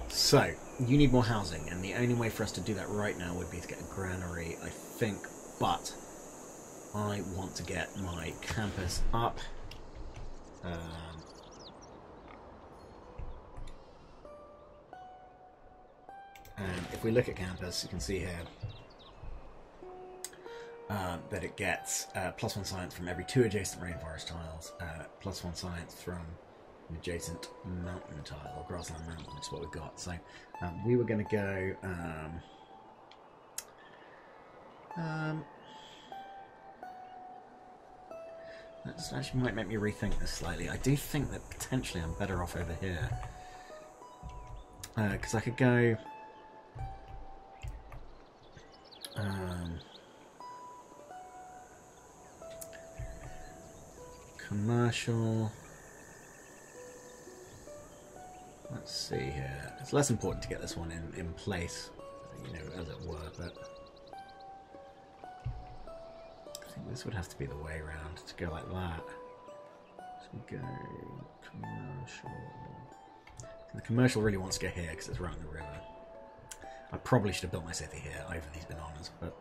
So, you need more housing, and the only way for us to do that right now would be to get a granary, I think, but I want to get my campus up. if we look at campus, you can see here that it gets +1 science from every 2 adjacent rainforest tiles, +1 science from an adjacent mountain tile, or grassland mountain, which is what we've got. So we were going to go... that actually might make me rethink this slightly. I do think that potentially I'm better off over here. Because I could go... commercial... Let's see here. It's less important to get this one in place, you know, as it were, but... I think this would have to be the way around, to go like that. So we go commercial. The commercial really wants to go here because it's right on the river. I probably should have built my city here over these bananas, but...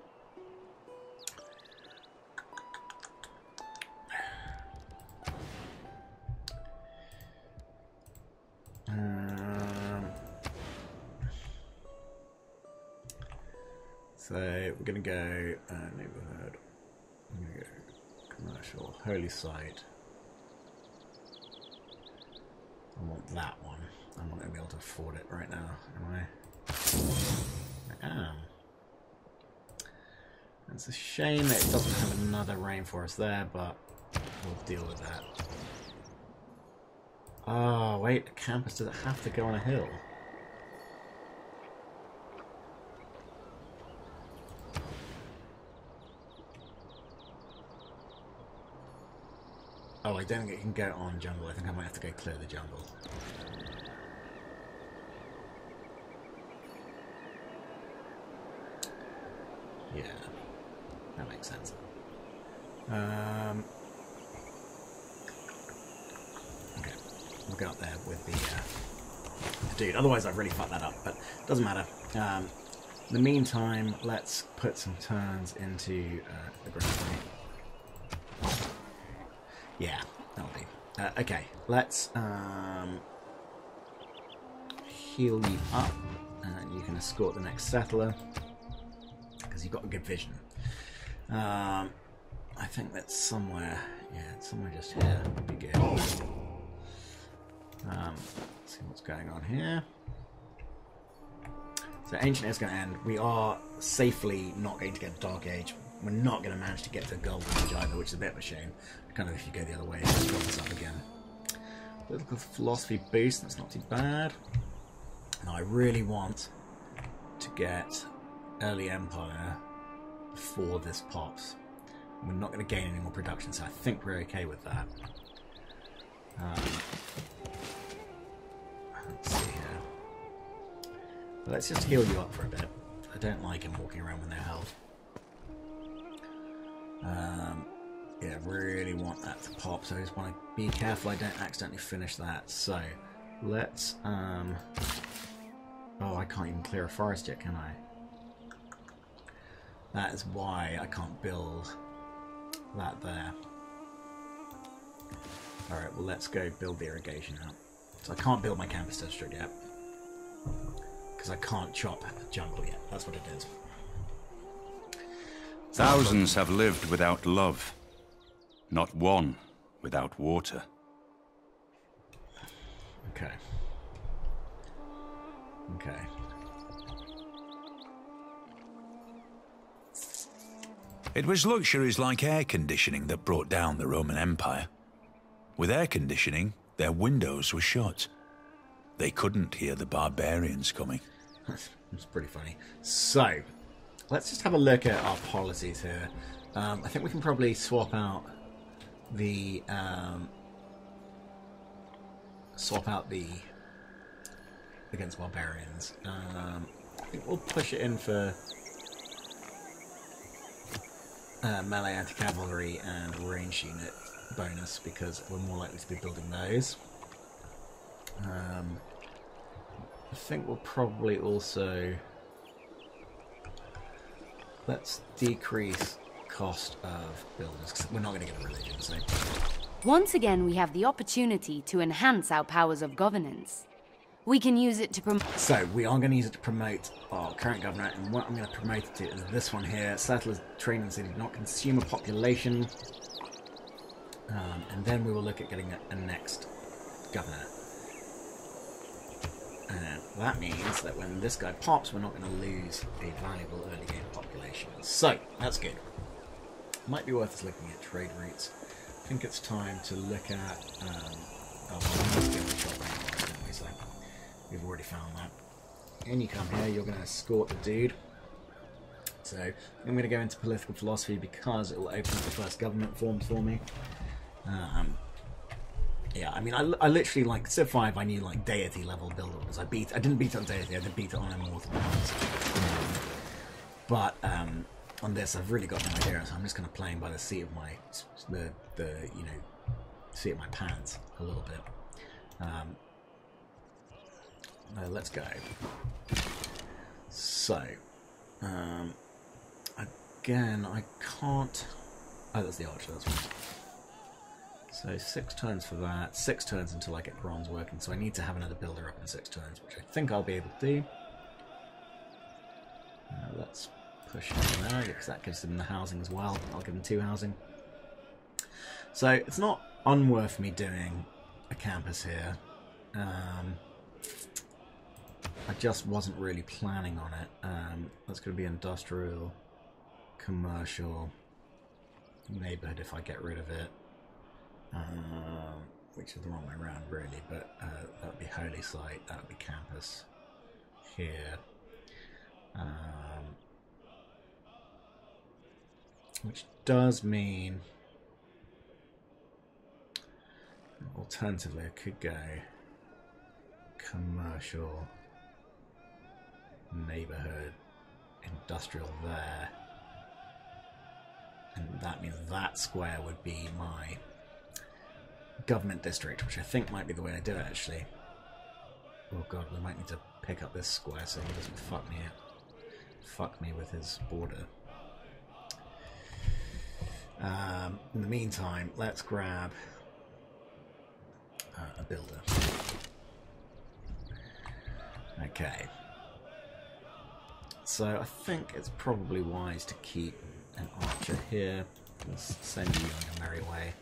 So we're going to go neighborhood. I'm going to go commercial, holy site. I want that one. I'm not going to be able to afford it right now, am I? I am. It's a shame that it doesn't have another rainforest there, but we'll deal with that. Oh, wait, a campus, does it have to go on a hill? Oh, I don't think it can go on jungle. I think I might have to go clear the jungle. Yeah, that makes sense. Okay, we'll go up there with the dude. Otherwise, I've really fucked that up, but it doesn't matter. In the meantime, let's put some turns into the ground. Yeah, that'll do. Okay, let's heal you up, and you can escort the next settler, because you've got a good vision. I think that's somewhere, yeah, it's somewhere just here. Would be good. Let's see what's going on here. So Ancient is going to end. We are safely not going to get Dark Age. We're not going to manage to get to Golden Age either, which is a bit of a shame. Kind of if you go the other way, let's drop this up again. Political philosophy boost, that's not too bad. Now I really want to get Early Empire before this pops. We're not going to gain any more production, so I think we're okay with that. Let's see here. Let's just heal you up for a bit. I don't like him walking around with no health. Yeah, really want that to pop, so I just want to be careful I don't accidentally finish that. So, let's, oh, I can't even clear a forest yet, can I? That is why I can't build that there. Alright, well let's go build the irrigation out. So I can't build my campus district yet. Because I can't chop jungle yet. That's what it is. Thousands have lived without love. Not one without water. Okay. Okay. It was luxuries like air conditioning that brought down the Roman Empire. With air conditioning, their windows were shut. They couldn't hear the barbarians coming. That's pretty funny. So, let's just have a look at our policies here. I think we can probably swap out the against barbarians. I think we'll push it in for melee anti-cavalry and range unit bonus because we're more likely to be building those. I think we'll probably also let's decrease cost of buildings because we're not going to get a religion. So once again, we have the opportunity to enhance our powers of governance. We can use it to promote... So, we are going to use it to promote our current governor, and what I'm going to promote it to is this one here. Settlers training city, not consumer population. And then we will look at getting a next governor. And that means that when this guy pops, we're not going to lose a valuable early game population. So, that's good. Might be worth us looking at trade routes. I think it's time to look at... so we've already found that. And you come here, you're going to escort the dude. So, I'm going to go into political philosophy because it will open up the first government form for me. Yeah, I mean, I literally, like, Civ 5, I knew, like, deity level builders. I didn't beat it on deity, I did beat it on immortal. But, on this, I've really got no idea, so I'm just kind of playing by the seat of my, seat of my pants a little bit. Let's go. So, again, I can't... Oh, that's the archer, that's right. So 6 turns for that, 6 turns until I get bronze working, so I need to have another builder up in 6 turns, which I think I'll be able to do. Let's push him there, because that gives him the housing as well. I'll give him 2 housing. So it's not unworth me doing a campus here. I just wasn't really planning on it. That's going to be industrial, commercial, neighborhood if I get rid of it. Which is the wrong way around really, but that would be holy site, that would be campus here. Which does mean alternatively I could go commercial, neighborhood, industrial there, and that means that square would be my government district, which I think might be the way I do it actually. Oh god, we might need to pick up this square so he doesn't fuck me with his border. In the meantime, let's grab a builder. Okay. So I think it's probably wise to keep an archer here. Let's send you on your merry way.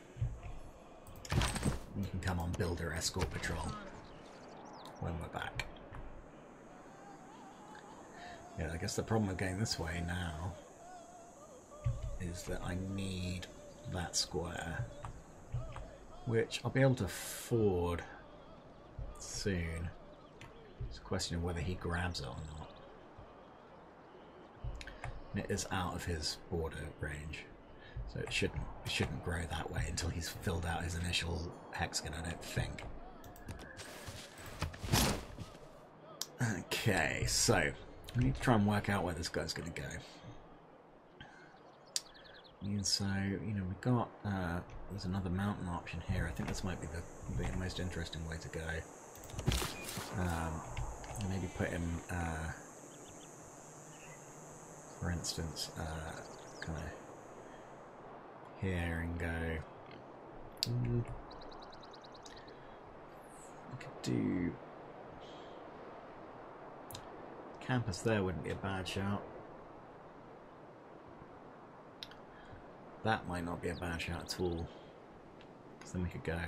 You can come on builder escort patrol when we're back. Yeah, I guess the problem with going this way now is that I need that square, which I'll be able to afford soon. It's a question of whether he grabs it or not. And it is out of his border range, so it shouldn't grow that way until he's filled out his initial hexagon, I don't think. Okay, so I need to try and work out where this guy's going to go. And so, you know, we've got there's another mountain option here. I think this might be the most interesting way to go. Maybe put him, for instance, kind of here and go. I could do campus there, wouldn't be a bad shout. That might not be a bad shout at all, because then we could go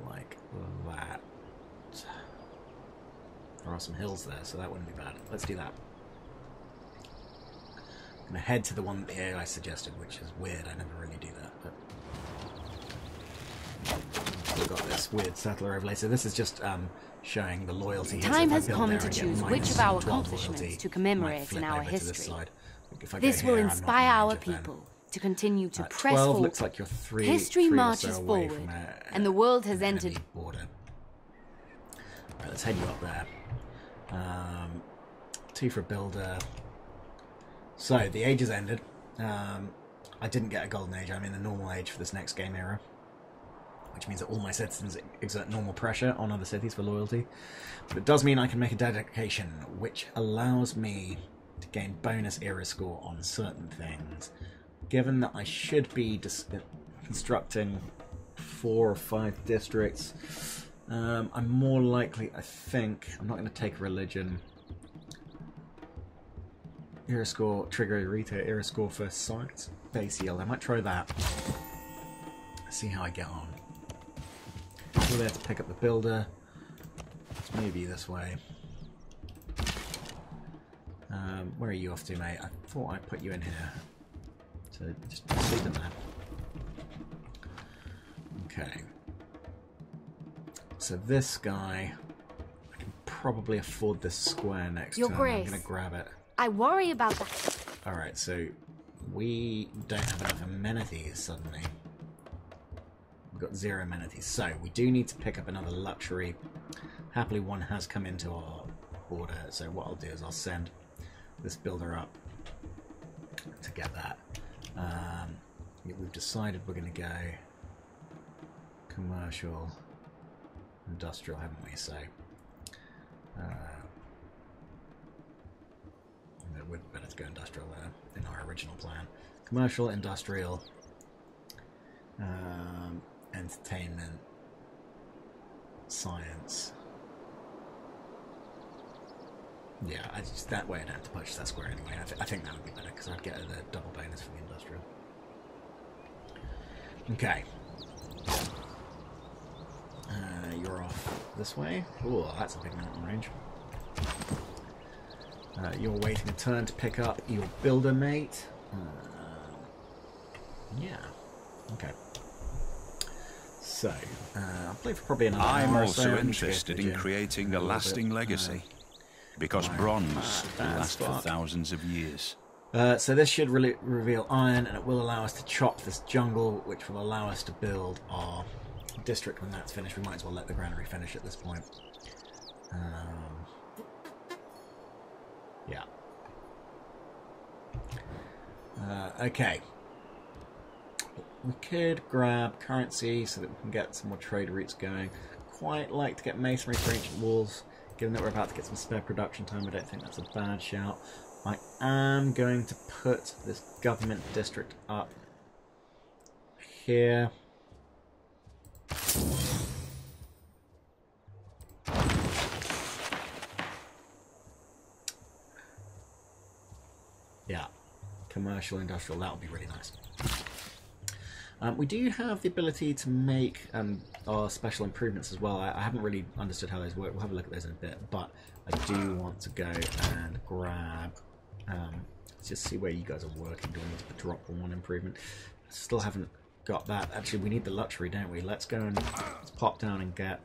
like that. There are some hills there, so that wouldn't be bad. Let's do that. I'm going to head to the one that the AI suggested, which is weird. I never really do that, but we've got this weird settler overlay. So this is just showing the loyalty. Time has come to choose which of our accomplishments to commemorate in our history. This will inspire our people to continue to press 12 forward. Looks like you're History marches forward, and the world has entered. Border. Right, let's head you up there. 2 for a builder. So the age has ended. I didn't get a golden age. I'm in the normal age for this next game era, which means that all my citizens exert normal pressure on other cities for loyalty. But it does mean I can make a dedication, which allows me to gain bonus era score on certain things. Given that I should be constructing 4 or 5 districts. I'm more likely, I think, I'm not going to take religion. Era score, trigger retail, era score for science, base yield. I might try that. See how I get on. We're there to pick up the builder. It's maybe this way. Where are you off to, mate? I thought I put you in here. So just sleep in there. Okay. So this guy, I can probably afford this square next Your turn. Grace. I'm going to grab it. I worry about that. Alright, so we don't have enough amenities suddenly. We've got 0 amenities. So we do need to pick up another luxury. Happily, one has come into our border. So what I'll do is I'll send this builder up to get that. We've decided we're going to go commercial, industrial, haven't we? So it would be better to go industrial there in our original plan. Commercial, industrial, entertainment, science. Yeah, that way I'd have to purchase that square anyway. I think that would be better because I'd get the double bonus for the industrial. Okay. You're off this way. Oh, that's a big mountain range. You're waiting a turn to pick up your builder mate. Yeah. Okay. So, I'll play for probably another hour. I'm or so. also interested in creating a lasting legacy. Because bronze will last for thousands of years. So this should really reveal iron, and it will allow us to chop this jungle, which will allow us to build our district when that's finished. We might as well let the granary finish at this point. Yeah. Okay. We could grab currency so that we can get some more trade routes going. Quite like to get masonry for ancient walls. Given that we're about to get some spare production time, I don't think that's a bad shout. I am going to put this government district up here. Yeah, commercial, industrial, that would be really nice. We do have the ability to make our special improvements as well. I haven't really understood how those work. We'll have a look at those in a bit, but I do want to go and grab... let's just see where you guys are working. Do we need to drop 1 improvement? Still haven't got that. Actually, we need the luxury, don't we? Let's go and let's pop down and get...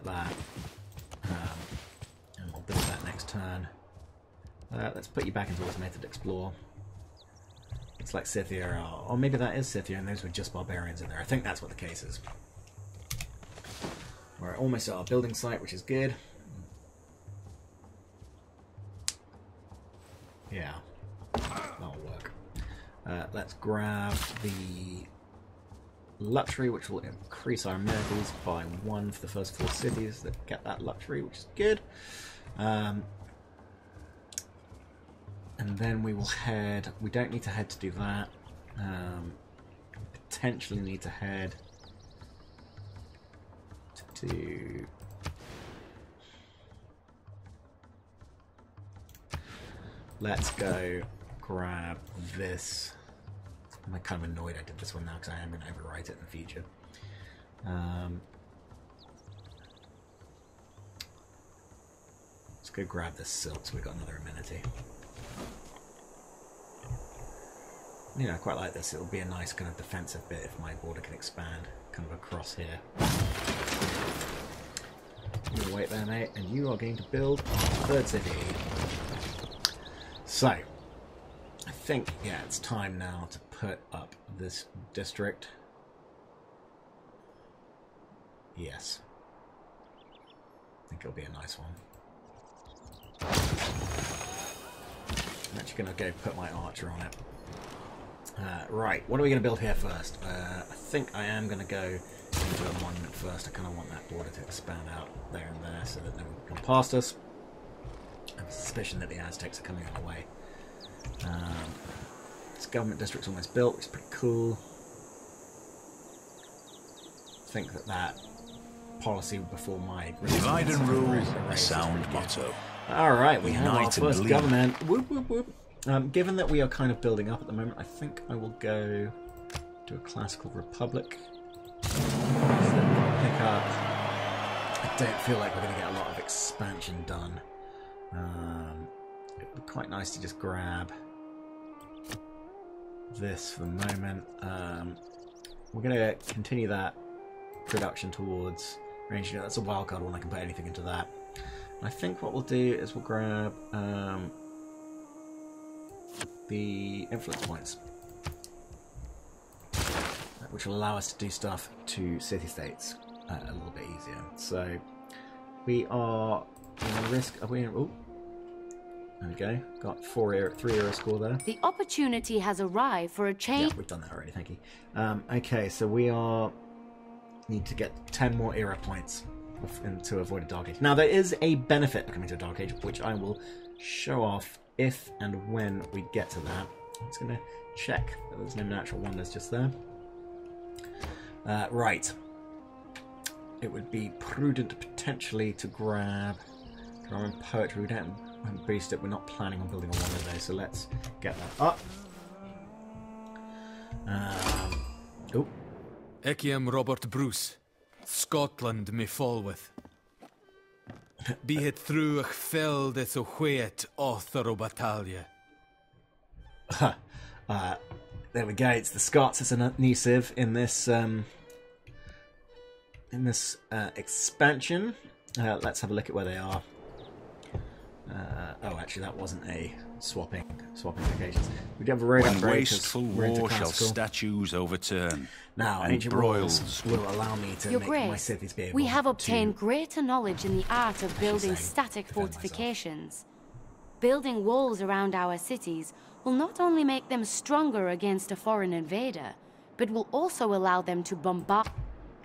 that. And we'll build that next turn. Let's put you back into automated explore. It's like Scythia, or maybe that is Scythia, and those were just barbarians in there. I think that's what the case is. We're almost at our building site, which is good. Yeah, that'll work. Let's grab the luxury, which will increase our amenities by 1 for the first 4 cities that get that luxury, which is good. And then we will head... We don't need to head to do that. Potentially need to head to... Let's go grab this. I'm kind of annoyed I did this one now because I am going to overwrite it in the future. Let's go grab this silt so we've got another amenity. Yeah, I quite like this. It'll be a nice kind of defensive bit if my border can expand kind of across here. You wait there, mate, and you are going to build a 3rd city. So, I think, yeah, it's time now to put up this district. Yes. I think it'll be a nice one. I'm actually going to go put my archer on it. Right, what are we going to build here first? I think I am going to go into a monument first. I kind of want that border to expand out there and there so that no one can come past us. I have a suspicion that the Aztecs are coming our way. This government district's almost built, which is pretty cool. I think that policy before my... Divide and rule, a sound motto. Alright, we have our Unite and first lead. government. Whoop, whoop, whoop. Given that we are kind of building up at the moment, I think I will go to a classical republic. So pick up... I don't feel like we're going to get a lot of expansion done. It would be quite nice to just grab this for the moment. We're going to continue that production towards range. That's a wildcard one, I can put anything into that. And I think what we'll do is we'll grab the influence points, which will allow us to do stuff to city-states a little bit easier. So we are going to risk... Are we in, oh, there we go. Got 3 era score there. The opportunity has arrived for a change. Yeah, we've done that already, thank you. Okay, so we need to get 10 more era points to avoid a dark age. Now, there is a benefit of coming to a dark age, which I will show off if and when we get to that. I'm just going to check that there's no natural wonders just there. Right. It would be prudent potentially to grab drama and poetry. We don't boost it. We're not planning on building a wonder though, so let's get that up. Oh. Eciam Robert Bruce, Scotland me Falwith. Be het through ach feld es o chweet author o battalia. There we go. It's the Scots. It's a new civ in this expansion. Let's have a look at where they are. Oh, actually, that wasn't a swapping locations. We do have a road When upgrade. wasteful war shall statues overturn. Now, and ancient royals will allow me to Your make my Grace, cities be able we have to obtained greater knowledge in the art of building say, static defend myself. fortifications. Building walls around our cities will not only make them stronger against a foreign invader, but will also allow them to bombard.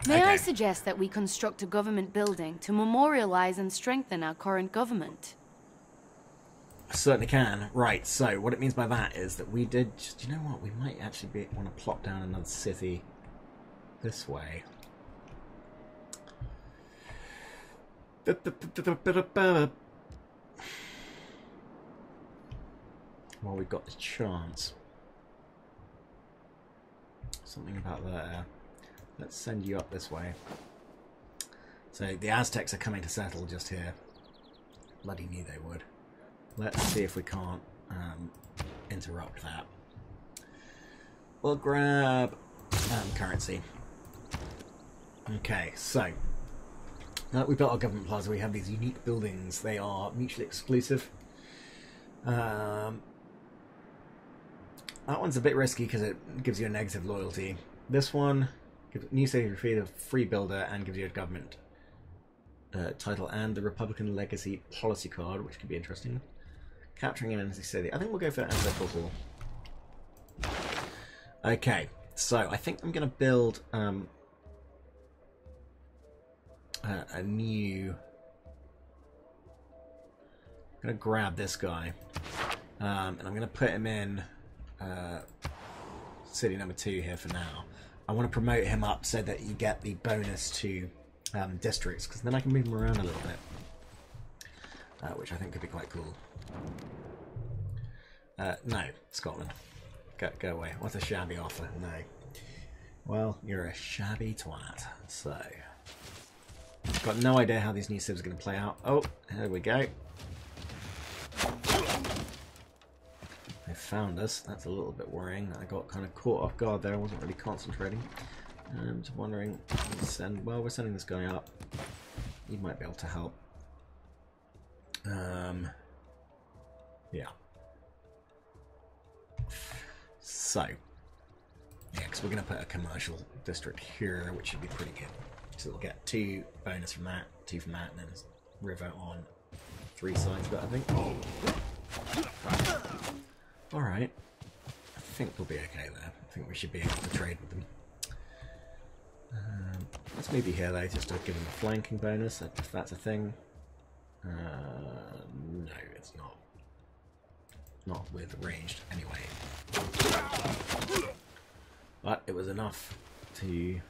May I suggest that we construct a government building to memorialize and strengthen our current government? I certainly can. Right, so what it means by that is that we did... Do you know what? We might actually want to plop down another city this way. Well, we've got the chance. Something about there. Let's send you up this way. So the Aztecs are coming to settle just here. Bloody knew they would. Let's see if we can't interrupt that. We'll grab currency. Okay, so now that we've built our government plaza, we have these unique buildings. They are mutually exclusive. That one's a bit risky because it gives you a negative loyalty. This one gives new city for a free builder and gives you a government title and the Republican Legacy policy card, which could be interesting. Capturing an enemy city. I think we'll go for Ancestral Hall. Okay, so I think I'm going to build a new... I'm going to grab this guy and I'm going to put him in city number 2 here for now. I want to promote him up so that you get the bonus to districts, because then I can move him around a little bit, which I think could be quite cool. No, Scotland. Go away. What's a shabby offer? No. Well, you're a shabby twat. So, got no idea how these new civs are going to play out. Oh, here we go. They found us. That's a little bit worrying. I got kind of caught off guard there. I wasn't really concentrating. I'm just wondering. Well, we're sending this guy up. He might be able to help. Yeah. So, yeah, because we're going to put a commercial district here, which should be pretty good. So we'll get 2 bonus from that, 2 from that, and then a river on 3 sides of it, I think. Alright. I think we'll be okay there. I think we should be able to trade with them. Let's maybe here though, just to give them a flanking bonus, if that's a thing. No, it's not. not with ranged anyway. But it was enough to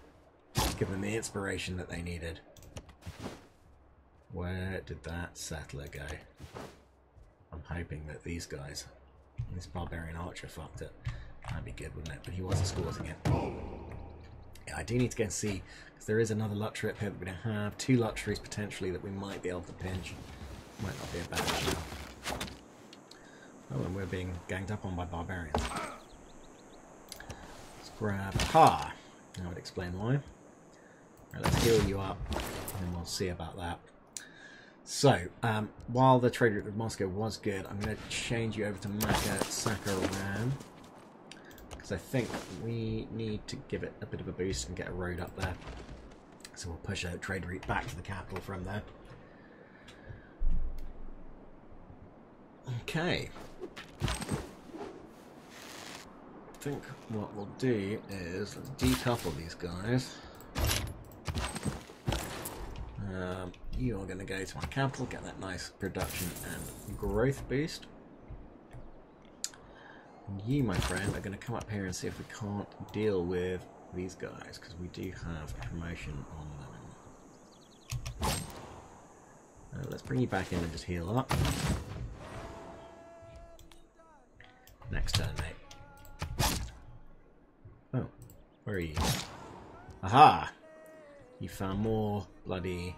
give them the inspiration that they needed. Where did that settler go? I'm hoping that these guys, this barbarian archer fucked it. That'd be good, wouldn't it? But he was escorting it. Yeah, I do need to go and see, because there is another luxury up here that we don't have. 2 luxuries potentially that we might be able to pinch. Might not be a bad shout. Oh, and we're being ganged up on by barbarians. Let's grab... Ha! That would explain why. Right, let's heal you up, and then we'll see about that. So, while the trade route with Moscow was good, I'm going to change you over to Sakaran, because I think we need to give it a bit of a boost and get a road up there. So we'll push a trade route back to the capital from there. Okay. I think what we'll do is let's decouple these guys. You are going to go to my capital, get that nice production and growth boost. And you, my friend, are going to come up here and see if we can't deal with these guys, because we do have a promotion on them. Let's bring you back in and just heal up. Next turn, mate. Oh, where are you? Aha! You found more bloody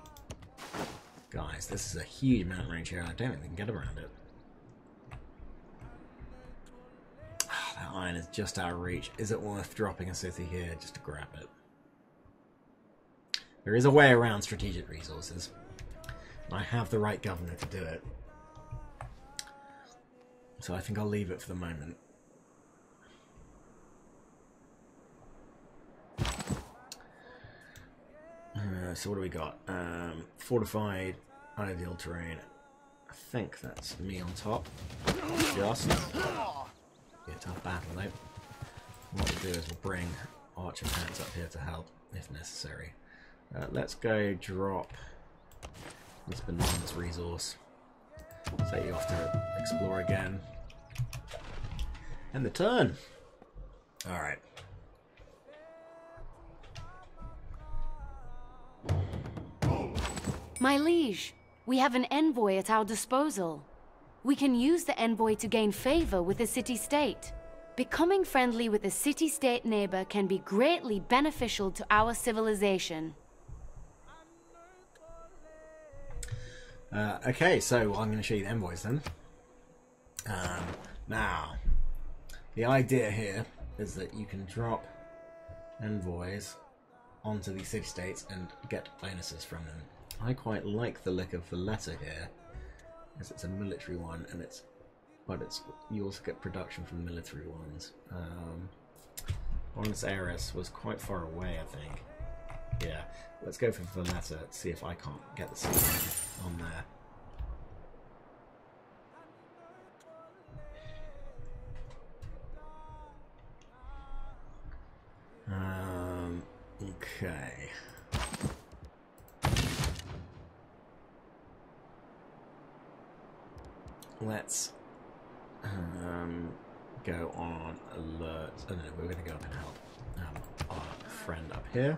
guys. This is a huge mountain range here. I don't think we can get around it. That iron is just out of reach. Is it worth dropping a city here just to grab it? There is a way around strategic resources. I have the right governor to do it. So I think I'll leave it for the moment. So what do we got? Fortified, ideal terrain. I think that's me on top. Just. Be a tough battle though. What we'll do is we'll bring archer pants up here to help if necessary. Let's go drop this bananas resource. Set you off to explore again. And the turn. Alright. My liege, we have an envoy at our disposal. We can use the envoy to gain favor with the city-state. Becoming friendly with a city-state neighbor can be greatly beneficial to our civilization. Okay, so I'm going to show you the envoys then. Now, the idea here is that you can drop envoys onto these city-states and get bonuses from them. I quite like the look of the letter here, as it's a military one, and you also get production from military ones. Buenos Aires was quite far away, I think. Yeah, let's go for Valletta, see if I can't get the city on there. Okay. Let's go on alert. Oh no, we're going to go up and help our friend up here.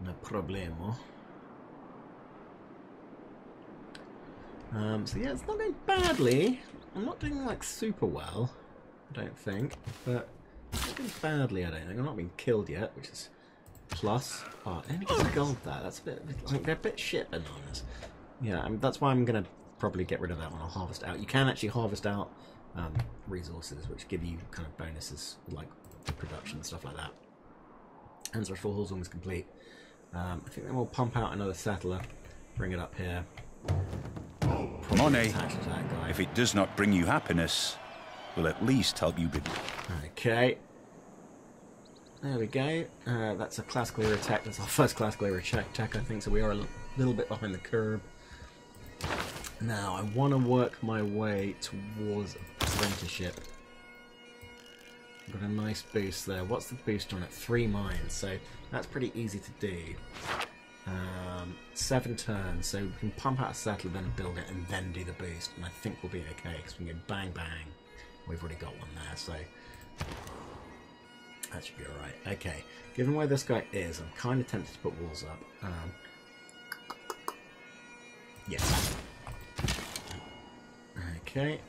No problemo. So yeah, it's not going badly. I'm not doing like super well, I don't think, but it's not going badly, I don't think. I'm not being killed yet, which is plus. Oh, only get gold there. That's a bit like they're a bit shit bananas. Yeah, that's why I'm gonna probably get rid of that one. I'll harvest out. You can actually harvest out resources, which give you kind of bonuses like production and stuff like that. And so full hall's almost complete. I think then we'll pump out another settler, bring it up here. Money, if it does not bring you happiness, will at least help you be. Okay. There we go. That's a class clearer tech. That's our first class clearer tech, I think, so we are a little bit behind the curve. Now, I want to work my way towards apprenticeship. Got a nice boost there. What's the boost on it? 3 mines, so that's pretty easy to do. 7 turns, so we can pump out a settler, then build it, and then do the boost. And I think we'll be okay, because we can go bang bang. We've already got one there, so that should be alright. Okay, given where this guy is, I'm kind of tempted to put walls up. Yes. Okay.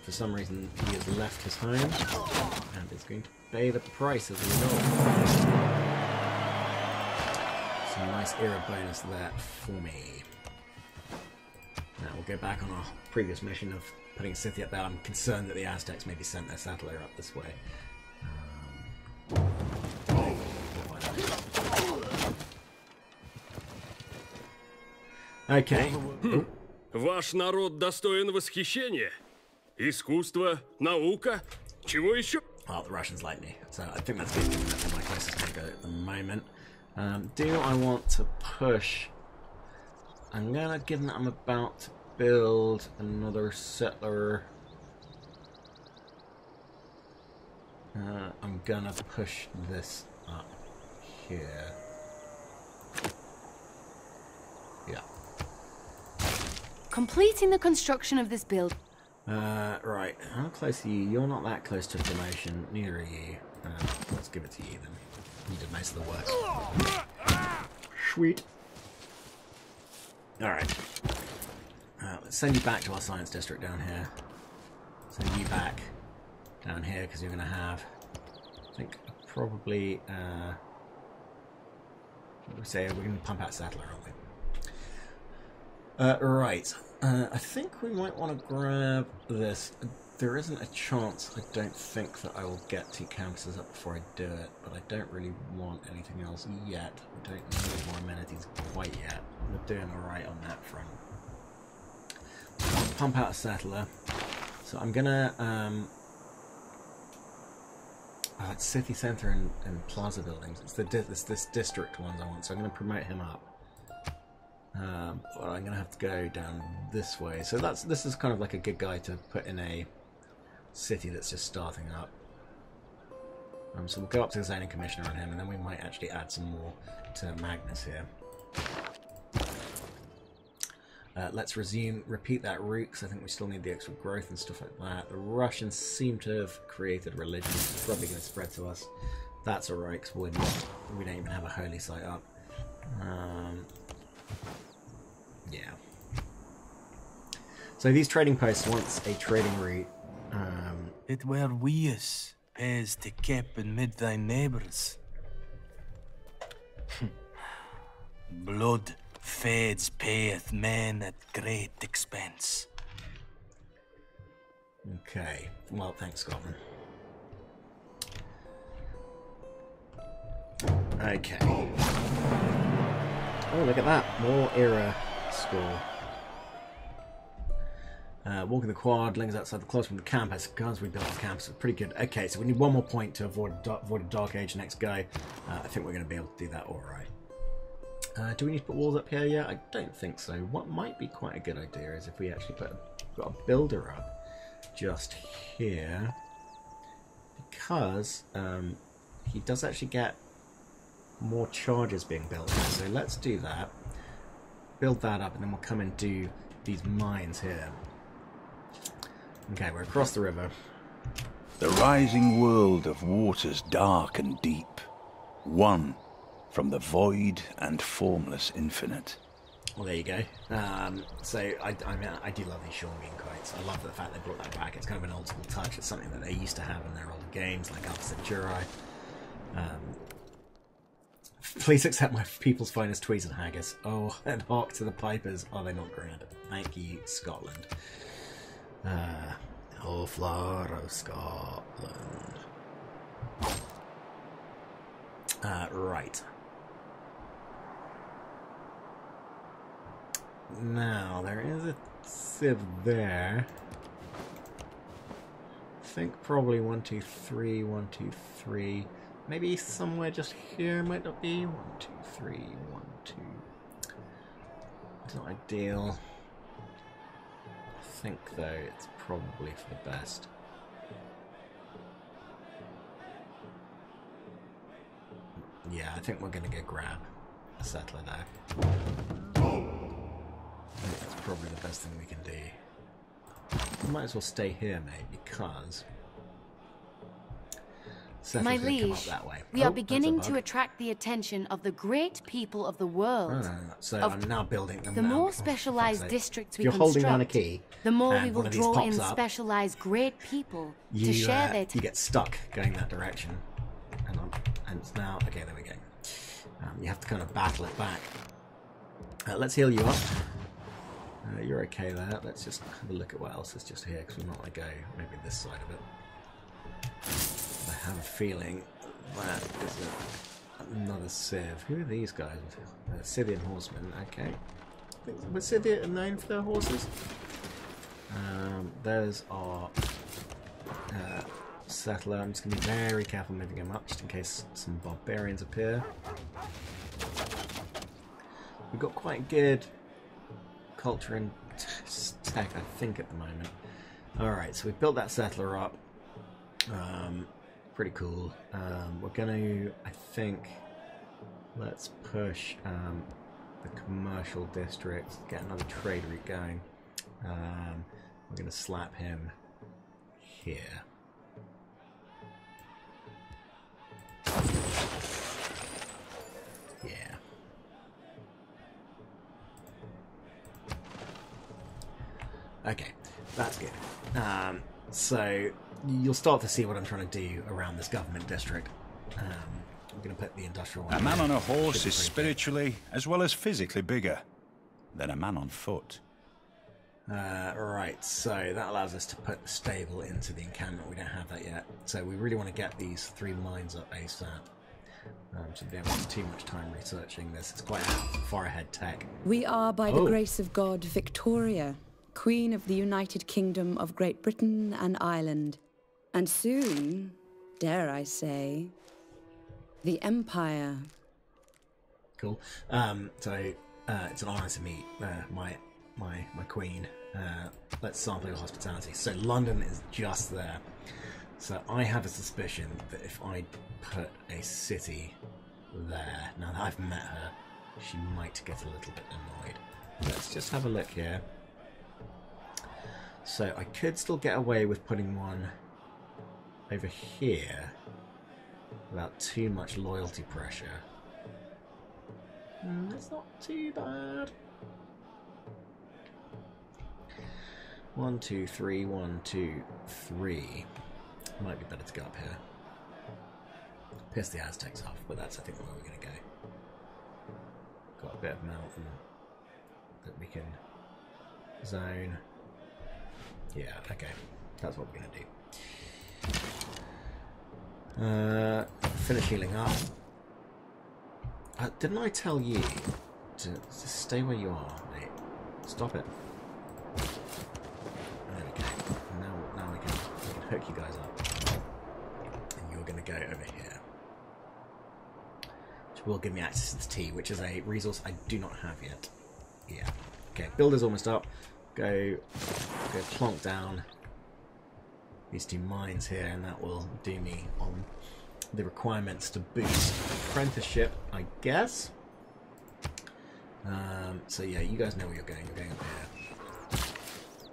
For some reason, he has left his home, and is going to pay the price as a result. Some nice era bonus there for me. Now we'll go back on our previous mission of putting a city up there. I'm concerned that the Aztecs maybe sent their settler up this way. Okay. Ваш народ достоин восхищения. Искусство, наука. Чего еще? Well, the Russians like me, so I think that's going to be my closest neighbor at the moment. Do I want to push? I'm gonna, given that I'm about to build another settler, I'm gonna push this up here. Yeah. Completing the construction of this build. Right. How close are you? You're not that close to promotion. Neither are you. Let's give it to you then. You did most of the work. Sweet. Alright. Let's send you back to our science district down here. Send you back down here because you're going to have, I think, probably, what we say, we're going to pump out settler, aren't we? Right. I think we might want to grab this. There isn't a chance, I don't think, that I will get 2 campuses up before I do it, but I don't really want anything else yet. I don't need more amenities quite yet. We're doing alright on that front. I'll pump out a settler. So I'm gonna, it's city centre and plaza buildings. It's this district ones I want, so I'm gonna promote him up. Well, I'm gonna have to go down this way. So this is kind of like a good guy to put in a city that's just starting up. So we'll go up to the zoning commissioner on him, and then we might actually add some more to Magnus here. Let's repeat that route, because I think we still need the extra growth and stuff like that. The Russians seem to have created religion. It's probably going to spread to us. That's alright, because we don't even have a holy site up. Yeah. So these trading posts wants a trading route. It were wees pays to keep and mid thy neighbours. Blood fades payeth men at great expense. Okay. Well, thanks, Scotland. Okay. Oh, look at that. More era score. Walking the quad, links outside the close from the campus. Guns we built on campus. Pretty good. Okay, so we need 1 more point to avoid a Dark Age next go. I think we're going to be able to do that alright. Do we need to put walls up here yet? I don't think so. What might be quite a good idea is if we actually got a builder up just here. Because he does actually get more charges being built here. So let's do that. Build that up, and then we'll come and do these mines here. Okay, we're across the river. The rising world of waters dark and deep, one from the void and formless infinite. Well, there you go. So I do love these Shawmeen quotes. I love the fact they brought that back. It's kind of an old school touch. It's something that they used to have in their older games, like Alpha Centauri. Please accept my people's finest tweets and haggis. Oh, and hark to the pipers. Are they not grand? Thank you, Scotland. Oh, flower of Scotland. Right. Now, there is a sieve there. I think probably 1, 2, 3, 1, 2, 3. Maybe somewhere just here might not be. 1, 2, 3, 1, 2. It's not ideal. I think, though, it's probably for the best. Yeah, I think we're going to get grab. a settler now. That's probably the best thing we can do. We might as well stay here, mate, because My settlers gonna come up liege, that way. we are Oh, beginning that's a to bug. attract the attention of the great people of the world. No. So Of- I'm now building them. The now. more Oh, for specialized fuck's sake. districts If we you're holding down a construct, key, the more we and will one of these draw pops in up, specialized great people you, to share their you get stuck going that direction. Hang on. And it's now... Okay, there we go. You have to kind of battle it back. Let's heal you up. You're okay there. Let's just have a look at what else is just here, because we might want to go maybe this side of it. I have a feeling that is another Civ. Who are these guys? Scythian horsemen, okay. Was Scythia known for their horses? There's our settler. I'm just going to be very careful moving him up, just in case some barbarians appear. We've got quite good culture and tech, I think, at the moment. Alright, so we've built that settler up. Pretty cool. We're going to, I think, let's push the commercial district, get another trade route going. We're going to slap him here. Yeah. Okay, that's good. So you'll start to see what I'm trying to do around this government district. I'm going to put the industrial one. A man on a horse Should be is pretty spiritually as well as physically bigger than a man on foot. Right, so that allows us to put the stable into the encampment. We don't have that yet. So we really want to get these 3 mines up ASAP. So we don't spend too much time researching this. It's quite far ahead tech. We are, by the grace of God, Victoria, Queen of the United Kingdom of Great Britain and Ireland. And soon, dare I say, the Empire. Cool. So it's an honour to meet my queen. Let's sample your hospitality. So London is just there. So I have a suspicion that if I put a city there, now that I've met her, she might get a little bit annoyed. Let's just have a look here. So I could still get away with putting one over here without too much loyalty pressure. That's not too bad. 1, 2, 3, 1, 2, 3. Might be better to go up here. Piss the Aztecs off, but that's I think where we're going to go. Got a bit of mountain that we can zone. Yeah, okay. That's what we're going to do. Finish healing up. Didn't I tell you to stay where you are, mate? Stop it. There we go. Now we can hook you guys up. And you're going to go over here. Which will give me access to the tea, which is a resource I do not have yet. Yeah. Okay, builder's almost up. Go plonk down these 2 mines here, and that will do me on the requirements to boost apprenticeship, I guess. So yeah, you guys know where you're going. You're going up here.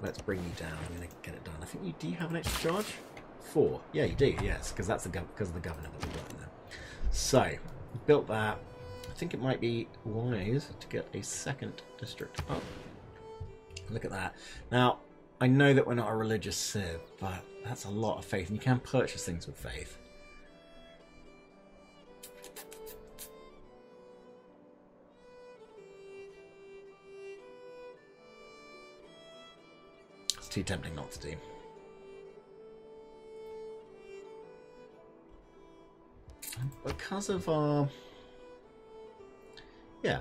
Let's bring you down. I'm going to get it done. I think do you have an extra charge? 4. Yeah, you do. Yes, because that's because of the governor that we've got in there. So built that. I think it might be wise to get a 2nd district up. Look at that. Now, I know that we're not a religious civ, but that's a lot of faith, and you can purchase things with faith. It's too tempting not to do. Because of our... Yeah.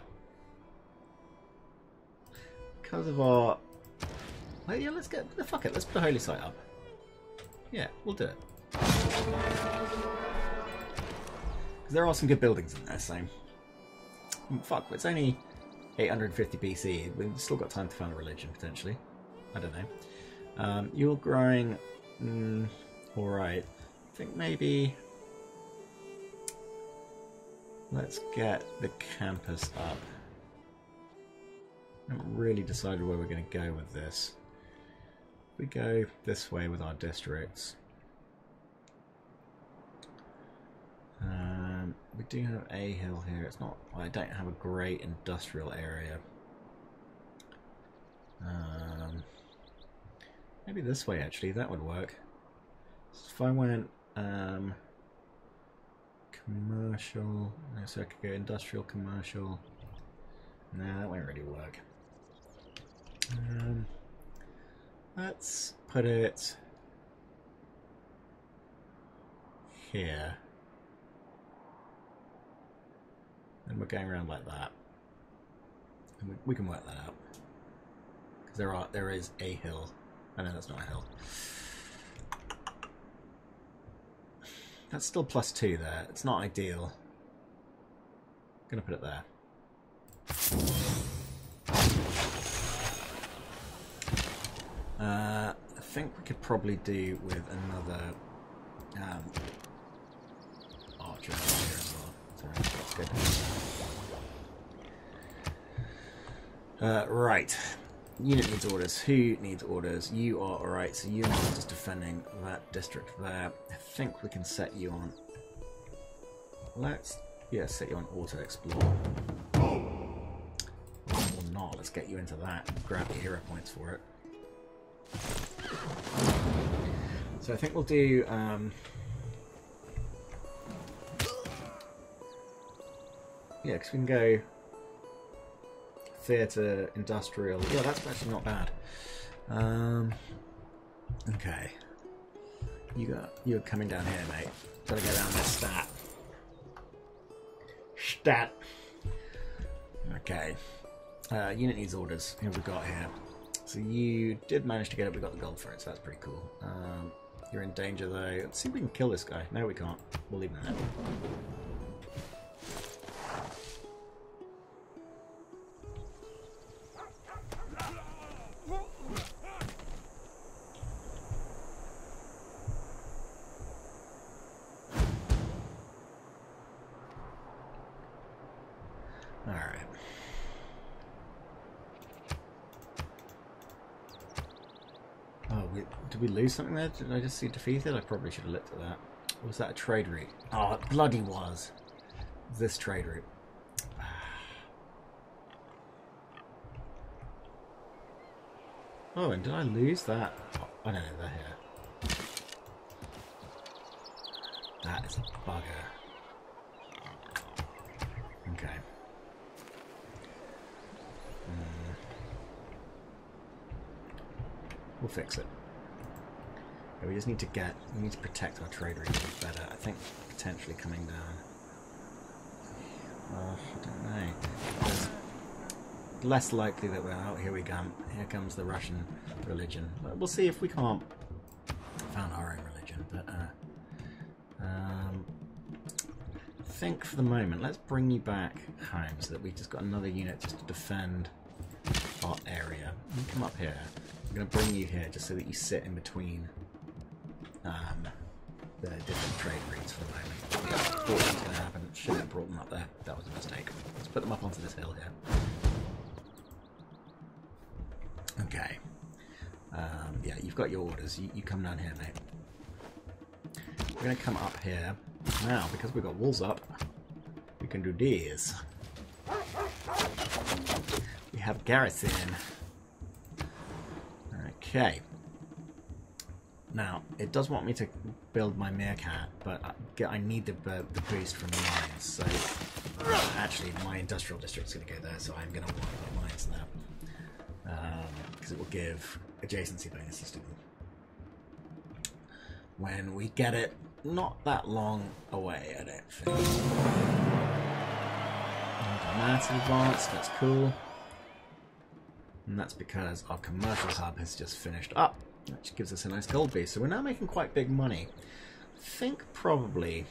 Because of our... Well, yeah, let's get... Fuck it, let's put a holy site up. Yeah, we'll do it. Because there are some good buildings in there, so... Fuck, it's only 850 BC. We've still got time to found a religion, potentially. I don't know. You're growing... Alright. I think maybe... let's get the campus up. I haven't really decided where we're going to go with this. We go this way with our districts. We do have a hill here. It's not. I don't have a great industrial area. Maybe this way actually. That would work. So if I went commercial, so I could go industrial, commercial. Nah, that won't really work. Let's put it here. And we're going around like that. And we can work that out. Because there is a hill. I know that's not a hill. That's still +2 there. It's not ideal. I'm gonna put it there. I think we could probably do with another archer here as well. So that's good. Right. Unit needs orders. Who needs orders? You are alright, so you are just defending that district there. I think we can set you on. Let's set you on auto explore. Or not, let's get you into that. Grab the hero points for it. So I think we'll do because we can go theatre, industrial. Yeah, that's actually not bad. Okay. You're coming down here, mate. Gotta get down this stat. Stat. Okay. Unit needs orders. Who have we got here? So you did manage to get it. We got the gold for it, so that's pretty cool. You're in danger though. Let's see if we can kill this guy. No, we can't. We'll leave him there. Did we lose something there? Did I just see defeated? I probably should have looked at that. Or was that a trade route? Oh, it bloody was. This trade route. Oh, and did I lose that? Oh, I don't know, they're here. That is a bugger. Okay. We'll fix it. Yeah, we just need to protect our trade route better. I think potentially coming down. I don't know. It's less likely that we're out. Here we come. Here comes the Russian religion. We'll see if we can't found our own religion. But I think for the moment, let's bring you back home so that we've just got another unit just to defend our area. You come up here. I'm going to bring you here just so that you sit in between the different trade routes for the moment. Yeah, thought that was going to happen. Shouldn't have brought them up there. That was a mistake. Let's put them up onto this hill here. Okay. Yeah, you've got your orders. You come down here, mate. We're going to come up here. Now, because we've got walls up, we can do this. We have garrison. Okay. Now, it does want me to build my meerkat, but I need the boost from the mines, so actually my industrial district's going to go there, so I'm going to want to put mines there. Because it will give adjacency bonuses to them. When we get it, not that long away, I don't think. Mass advance, that's cool. And that's because our commercial hub has just finished up, which gives us a nice gold boost. So we're now making quite big money. I think probably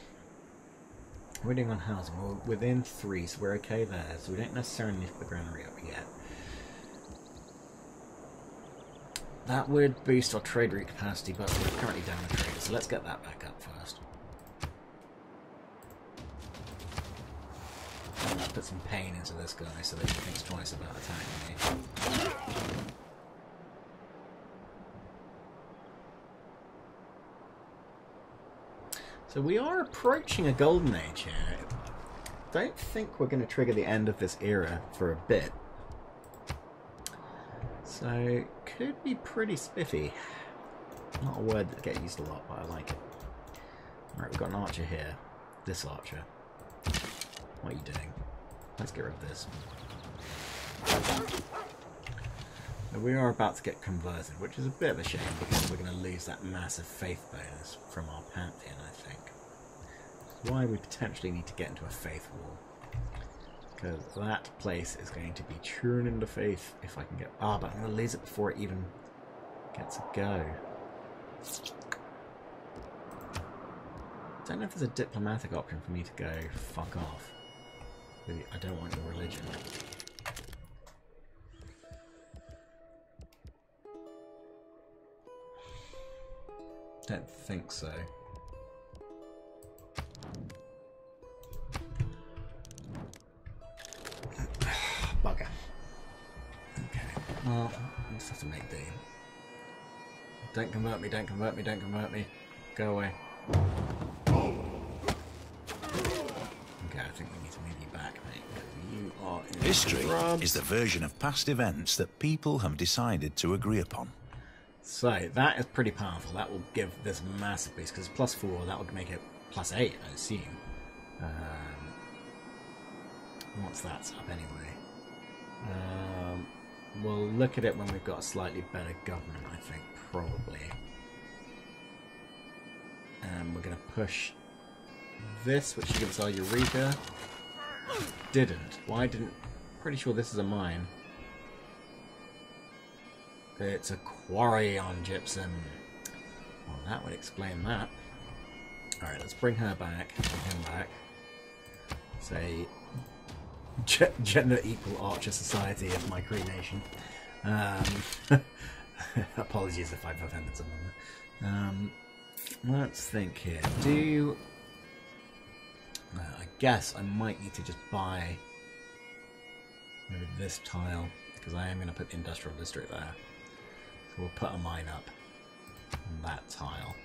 we're doing on housing. We're within 3, so we're okay there. So we don't necessarily need the granary up yet. That would boost our trade route capacity, but we're currently down a trader, so let's get that back up first. put some pain into this guy so that he thinks twice about attacking me. So we are approaching a golden age here. Don't think we're going to trigger the end of this era for a bit. So, could be pretty spiffy. Not a word that gets used a lot, but I like it. Alright, we've got an archer here. This archer. What are you doing? Let's get rid of this. So we are about to get converted, which is a bit of a shame because we're going to lose that massive faith bonus from our pantheon, I think. That's why we potentially need to get into a faith wall. Because that place is going to be churning into faith if I can get... Ah, but I'm going to lose it before it even gets a go. Don't know if there's a diplomatic option for me to go fuck off. I don't want your religion. Don't think so. Bugger. Okay. Well, I just have to make do. Don't convert me, don't convert me, don't convert me. Go away. Okay, I think we need to move you back, mate. You are in History rubs. is the version of past events that people have decided to agree upon. So, that is pretty powerful. That will give this a massive boost, because +4, that would make it +8, I assume. Once that's up anyway. We'll look at it when we've got a slightly better government, I think, probably. And we're going to push this, which should give us our Eureka. Didn't. Why didn't... Pretty sure this is a mine. It's a quarry on gypsum. Well, that would explain that. Alright, let's bring her back. Bring him back. Say... gender equal archer society of my Cree nation. Apologies if I've offended someone. Let's think here. I guess I might need to just buy maybe this tile, because I am going to put the industrial district there. So we'll put a mine up on that tile.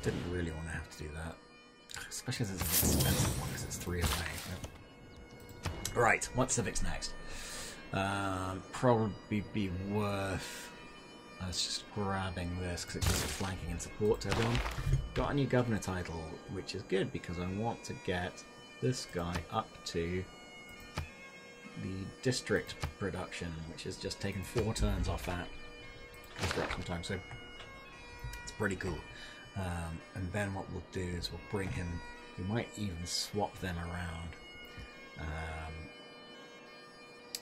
Didn't really want to have to do that. Especially as it's an expensive one, because it's 3 away. Right, what civics next? Probably be worth us just grabbing this, because it gives flanking and support to everyone. Got a new governor title, which is good, because I want to get this guy up to the district production, which has just taken 4 turns off that construction time, so it's pretty cool. And then what we'll do is we'll bring him, we might even swap them around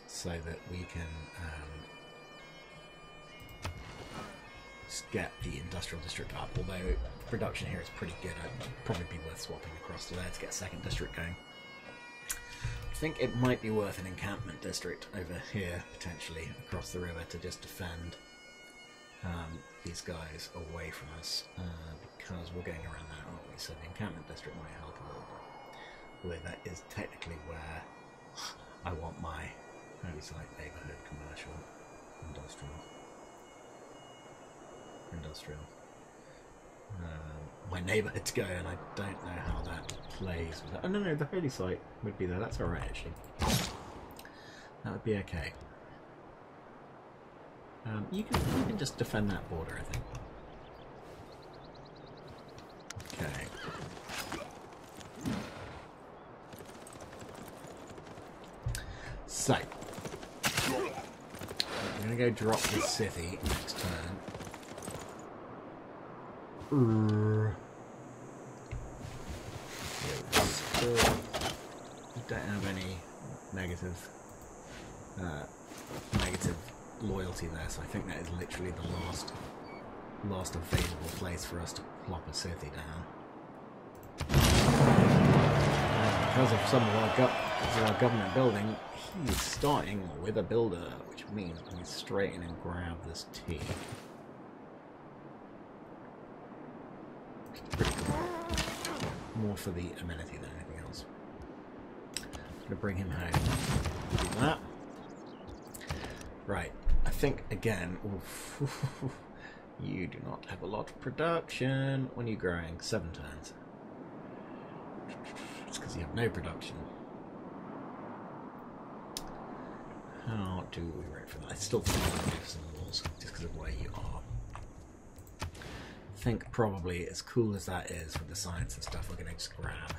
so that we can just get the industrial district up, although production here is pretty good. It'd probably be worth swapping across to there to get a second district going. I think it might be worth an encampment district over here, potentially, across the river to just defend these guys away from us, because we're going around that, aren't we? So the encampment district might help a little bit. Although that is technically where I want my holy site, neighbourhood, commercial, industrial. My neighbourhood to go, and I don't know how that plays with that. Oh no, the holy site would be there. That's alright, actually. That would be okay. You can just defend that border, I think. Okay. So, I'm gonna go drop this city next turn. We don't have any negative loyalty there, so I think that is literally the last available place for us to plop a city down. Because of some of our government building, he's starting with a builder, which means we straight in and grab this T. Which is pretty cool. More for the amenity than anything else. going to bring him home. Do that. Right. I think, again... Oof, you do not have a lot of production. When are you growing? 7 turns. It's because you have no production. How do we rate for that? I still think I'm going to give some walls, just because of where you are. I think probably, as cool as that is with the science and stuff, we're going to just grab.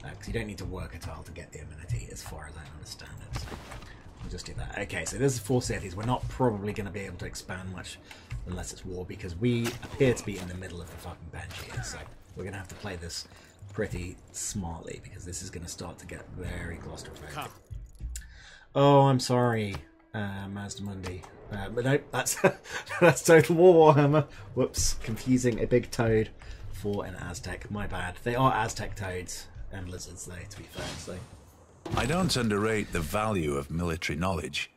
Because you don't need to work a tile to get the amenity, as far as I understand it. So we'll just do that. Okay, so there's 4 cities. We're not probably going to be able to expand much unless it's war, because we appear to be in the middle of the fucking bench here. So we're going to have to play this pretty smartly, because this is going to start to get very claustrophobic. Oh, I'm sorry, Mazdamundi. But no, that's that's Total War Warhammer. Whoops, confusing a big toad for an Aztec. My bad. They are Aztec toads and lizards, though, to be fair. So I don't underrate the value of military knowledge,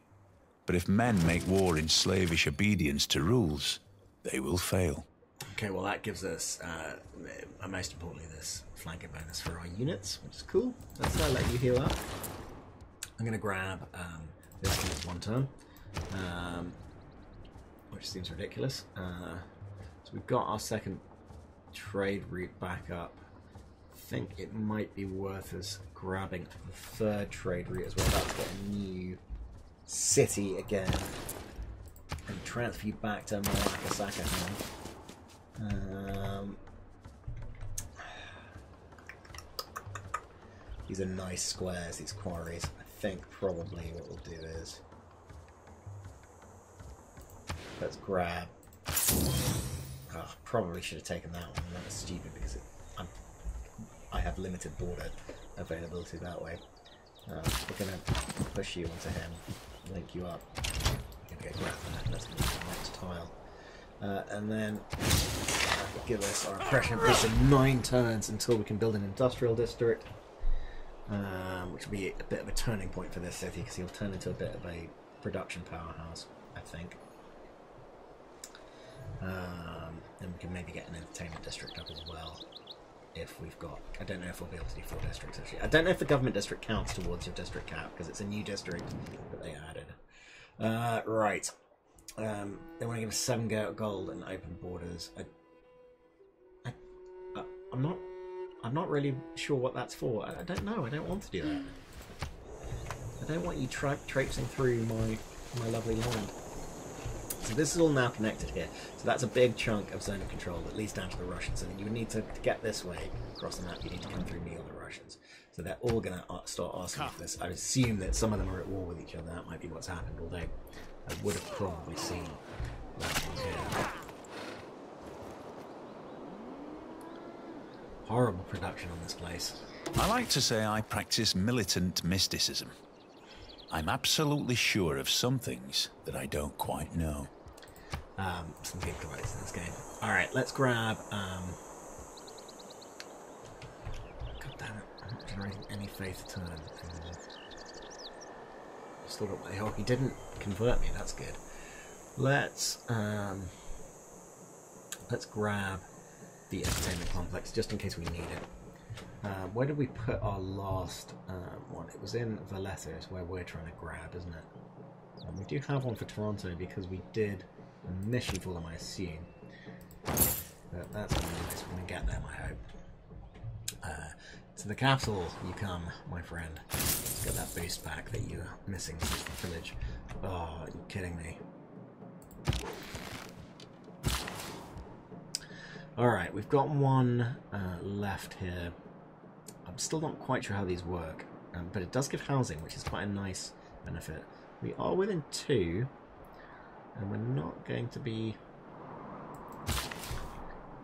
but if men make war in slavish obedience to rules, they will fail. okay, well that gives us, most importantly, this flanking bonus for our units, which is cool. Let's let you heal up. I'm going to grab this for 1 turn, which seems ridiculous. So we've got our second trade route back up. I think it might be worth us grabbing the 3rd trade route as well. That's got a new city again. And transfer you back to Malakasaka now. These are nice squares, these quarries. I think probably what we'll do is... let's grab... oh, probably should have taken that one. That was stupid because I have limited border availability that way. We're going to push you onto him, link you up. We're going to grab that. Let's move to the next tile. And then give us our impression boost in 9 turns until we can build an industrial district. Which will be a bit of a turning point for this city, because he'll turn into a bit of a production powerhouse, I think. And we can maybe get an entertainment district up as well, if we've got... I don't know if we'll be able to do 4 districts, actually. I don't know if the government district counts towards your district cap, because it's a new district that they added. Right. They want to give us 7 gold and open borders. I'm not really sure what that's for. I don't know. I don't want to do that. I don't want you traipsing through my lovely land. So this is all now connected here. So that's a big chunk of zone of control that leads down to the Russians. And you would need to get this way across the map. You need to come through me or the Russians. So they're all going to start asking for this. I assume that some of them are at war with each other. That might be what's happened. Although I would have probably seen that here. Horrible production on this place. I like to say I practice militant mysticism. I'm absolutely sure of some things that I don't quite know. Some gigabytes in this game. Alright, let's grab... God damn it, I'm not generating any faith turn. Still got my... oh, he didn't convert me, that's good. Let's grab the entertainment complex, just in case we need it. Where did we put our last one? It was in Valletta, is where we're trying to grab, isn't it? We do have one for Toronto, because we did a mission for them, I assume. But that's going to be nice. We're going to get them, I hope. To the capital you come, my friend. Let's get that boost back that you're missing from the village. Oh, are you kidding me? Alright, we've got one left here. I'm still not quite sure how these work, but it does give housing, which is quite a nice benefit. We are within 2, and we're not going to be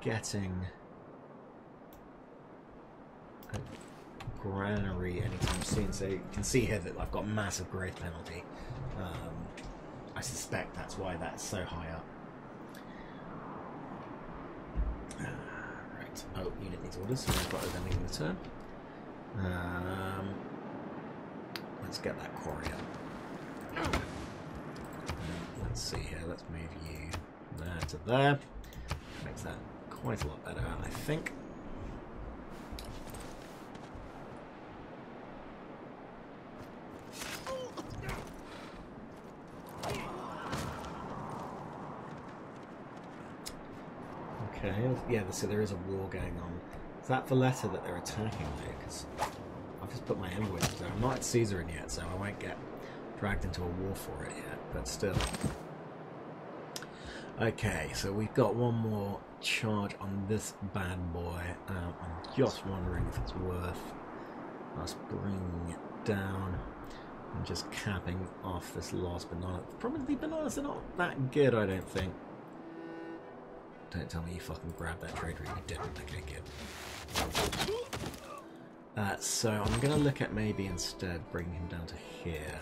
getting a granary anytime soon. So you can see here that I've got massive growth penalty. I suspect that's why that's so high up. Right. Oh, unit needs orders, so I've got them in the turn. Let's get that quarry up. Let's see here, let's move you there to there. Makes that quite a lot better, I think. Okay, yeah, so there is a war going on. Is that Valletta that they're attacking there? Because I've just put my envoys there. I'm not at Caesarin yet, so I won't get dragged into a war for it yet, but still. Okay, so we've got one more charge on this bad boy. I'm just wondering if it's worth us bringing it down and just capping off this lost banana. Probably bananas are not that good, I don't think. Don't tell me you fucking grabbed that trade route. You didn't. Okay, good. So I'm going to look at maybe instead bringing him down to here.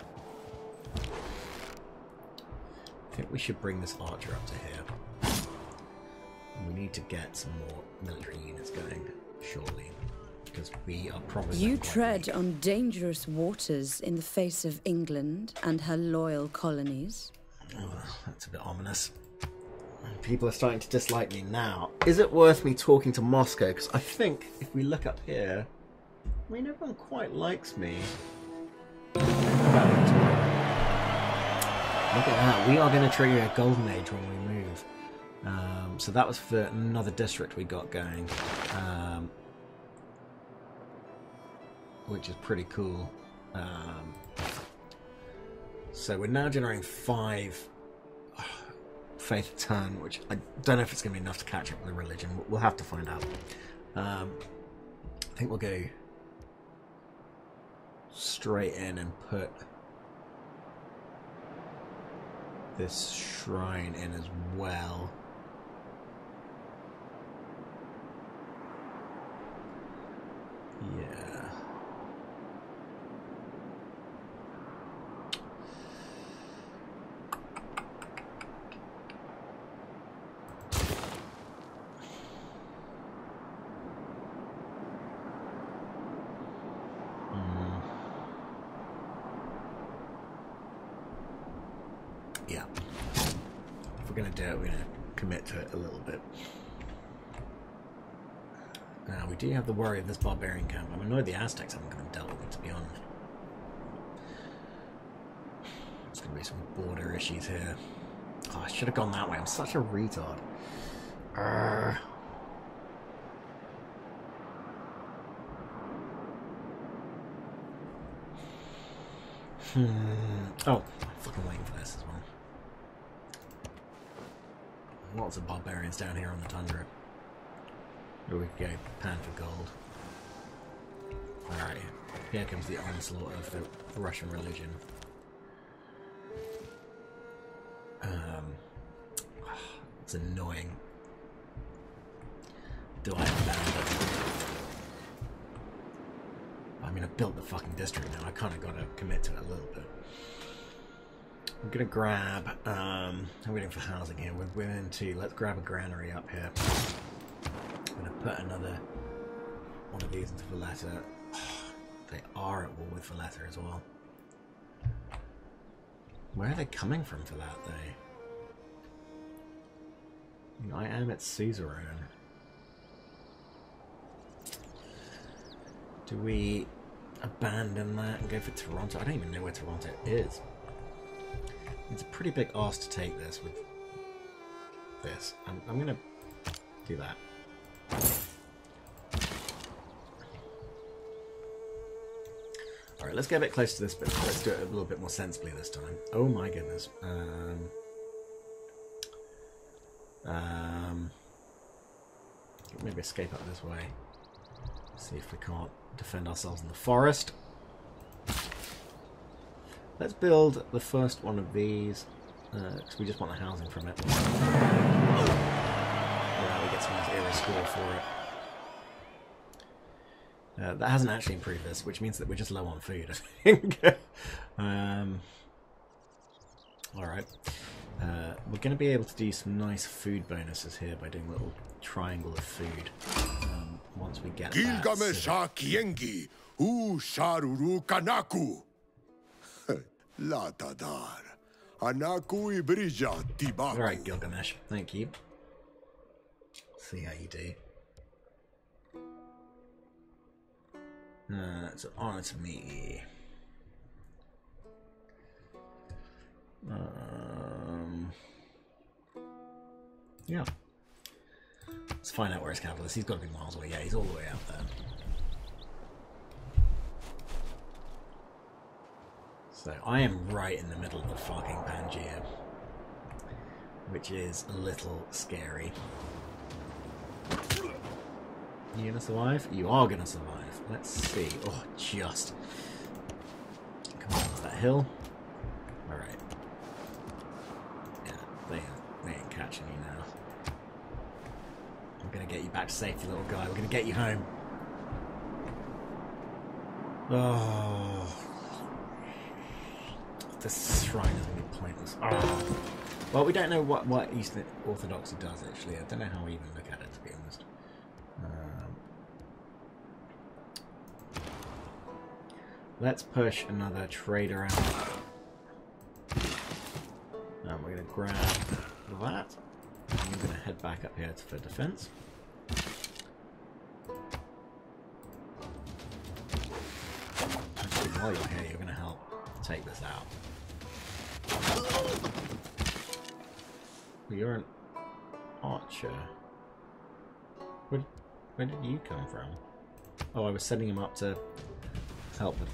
I think we should bring this archer up to here. And we need to get some more military units going shortly, because we are probably... You tread on dangerous waters in the face of England and her loyal colonies. Oh, that's a bit ominous. People are starting to dislike me now. Is it worth me talking to Moscow? Because I think if we look up here, I mean, everyone quite likes me. Look at that. We are going to trigger a golden age when we move. So that was for another district we got going. Which is pretty cool. So we're now generating 5 faith a turn, which I don't know if it's going to be enough to catch up with the religion. We'll have to find out. I think we'll go straight in and put this shrine in as well. Yeah. Yeah. If we're going to do it, we're going to commit to it a little bit. Now, we do have the worry of this barbarian camp. I'm annoyed the Aztecs haven't come and dealt with it, to be honest. There's going to be some border issues here. Oh, I should have gone that way. I'm such a retard. Oh, I'm fucking waiting for this as well. Lots of barbarians down here on the tundra. Or we could go pan for gold. Alright, here comes the onslaught of the Russian religion. It's annoying. Do I abandon? I mean, I've built the fucking district now. I kind of got to commit to it a little bit. I'm going to grab... I'm waiting for housing here. We're into... Let's grab a granary up here. I'm going to put another one of these into Valletta. They are at war with Valletta as well. Where are they coming from for that, though? I am at Caesarin. Do we abandon that and go for Toronto? I don't even know where Toronto is. It's a pretty big ask to take this with this. I'm going to do that. Alright, let's get a bit close to this bit. Let's do it a little bit more sensibly this time. Oh my goodness. Maybe escape up this way. See if we can't defend ourselves in the forest. Let's build the first one of these, because we just want the housing from it. Yeah, we get some nice area score for it. That hasn't actually improved this, which means that we're just low on food, I think. Alright. We're going to be able to do some nice food bonuses here by doing a little triangle of food. Once we get that. Kiengi, u sharuru kanaku. Latadar. Anaku ibrija tibaku. Alright, Gilgamesh. Thank you. See how you do. It's an honor to me. Yeah. Let's find out where his capital is. He's got to be miles away. Yeah, he's all the way out there. So I am right in the middle of the fucking Pangaea, which is a little scary. You gonna survive? You are gonna survive. Let's see. Oh, just. Come on, that hill. Alright. Yeah, they ain't catching you now. I'm gonna get you back to safety, little guy. We're gonna get you home. Oh. This shrine is going to be pointless. Oh. Well, we don't know what Eastern Orthodoxy does, actually. I don't know how we even look at it, to be honest. Let's push another trader out. And we're going to grab that. And we're going to head back up here for defense. Actually, while you're here, you're going to help take this out. You're an archer. Where did you come from? Oh, I was setting him up to help with...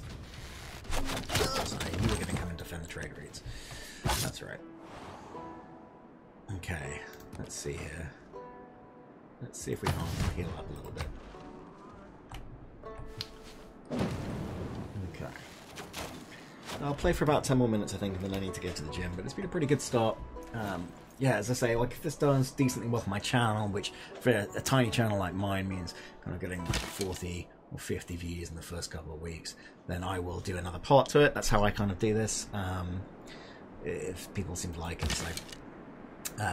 Sorry, you were going to come and defend the trade routes. That's right. Okay, let's see here. Let's see if we can't heal up a little bit. Okay. I'll play for about 10 more minutes, I think, and then I need to get to the gym, but it's been a pretty good start. Yeah, as I say, like, if this does decently well for my channel, which for a tiny channel like mine means kind of getting like 40 or 50 views in the first couple of weeks, then I will do another part to it. That's how I kind of do this, if people seem to like it. So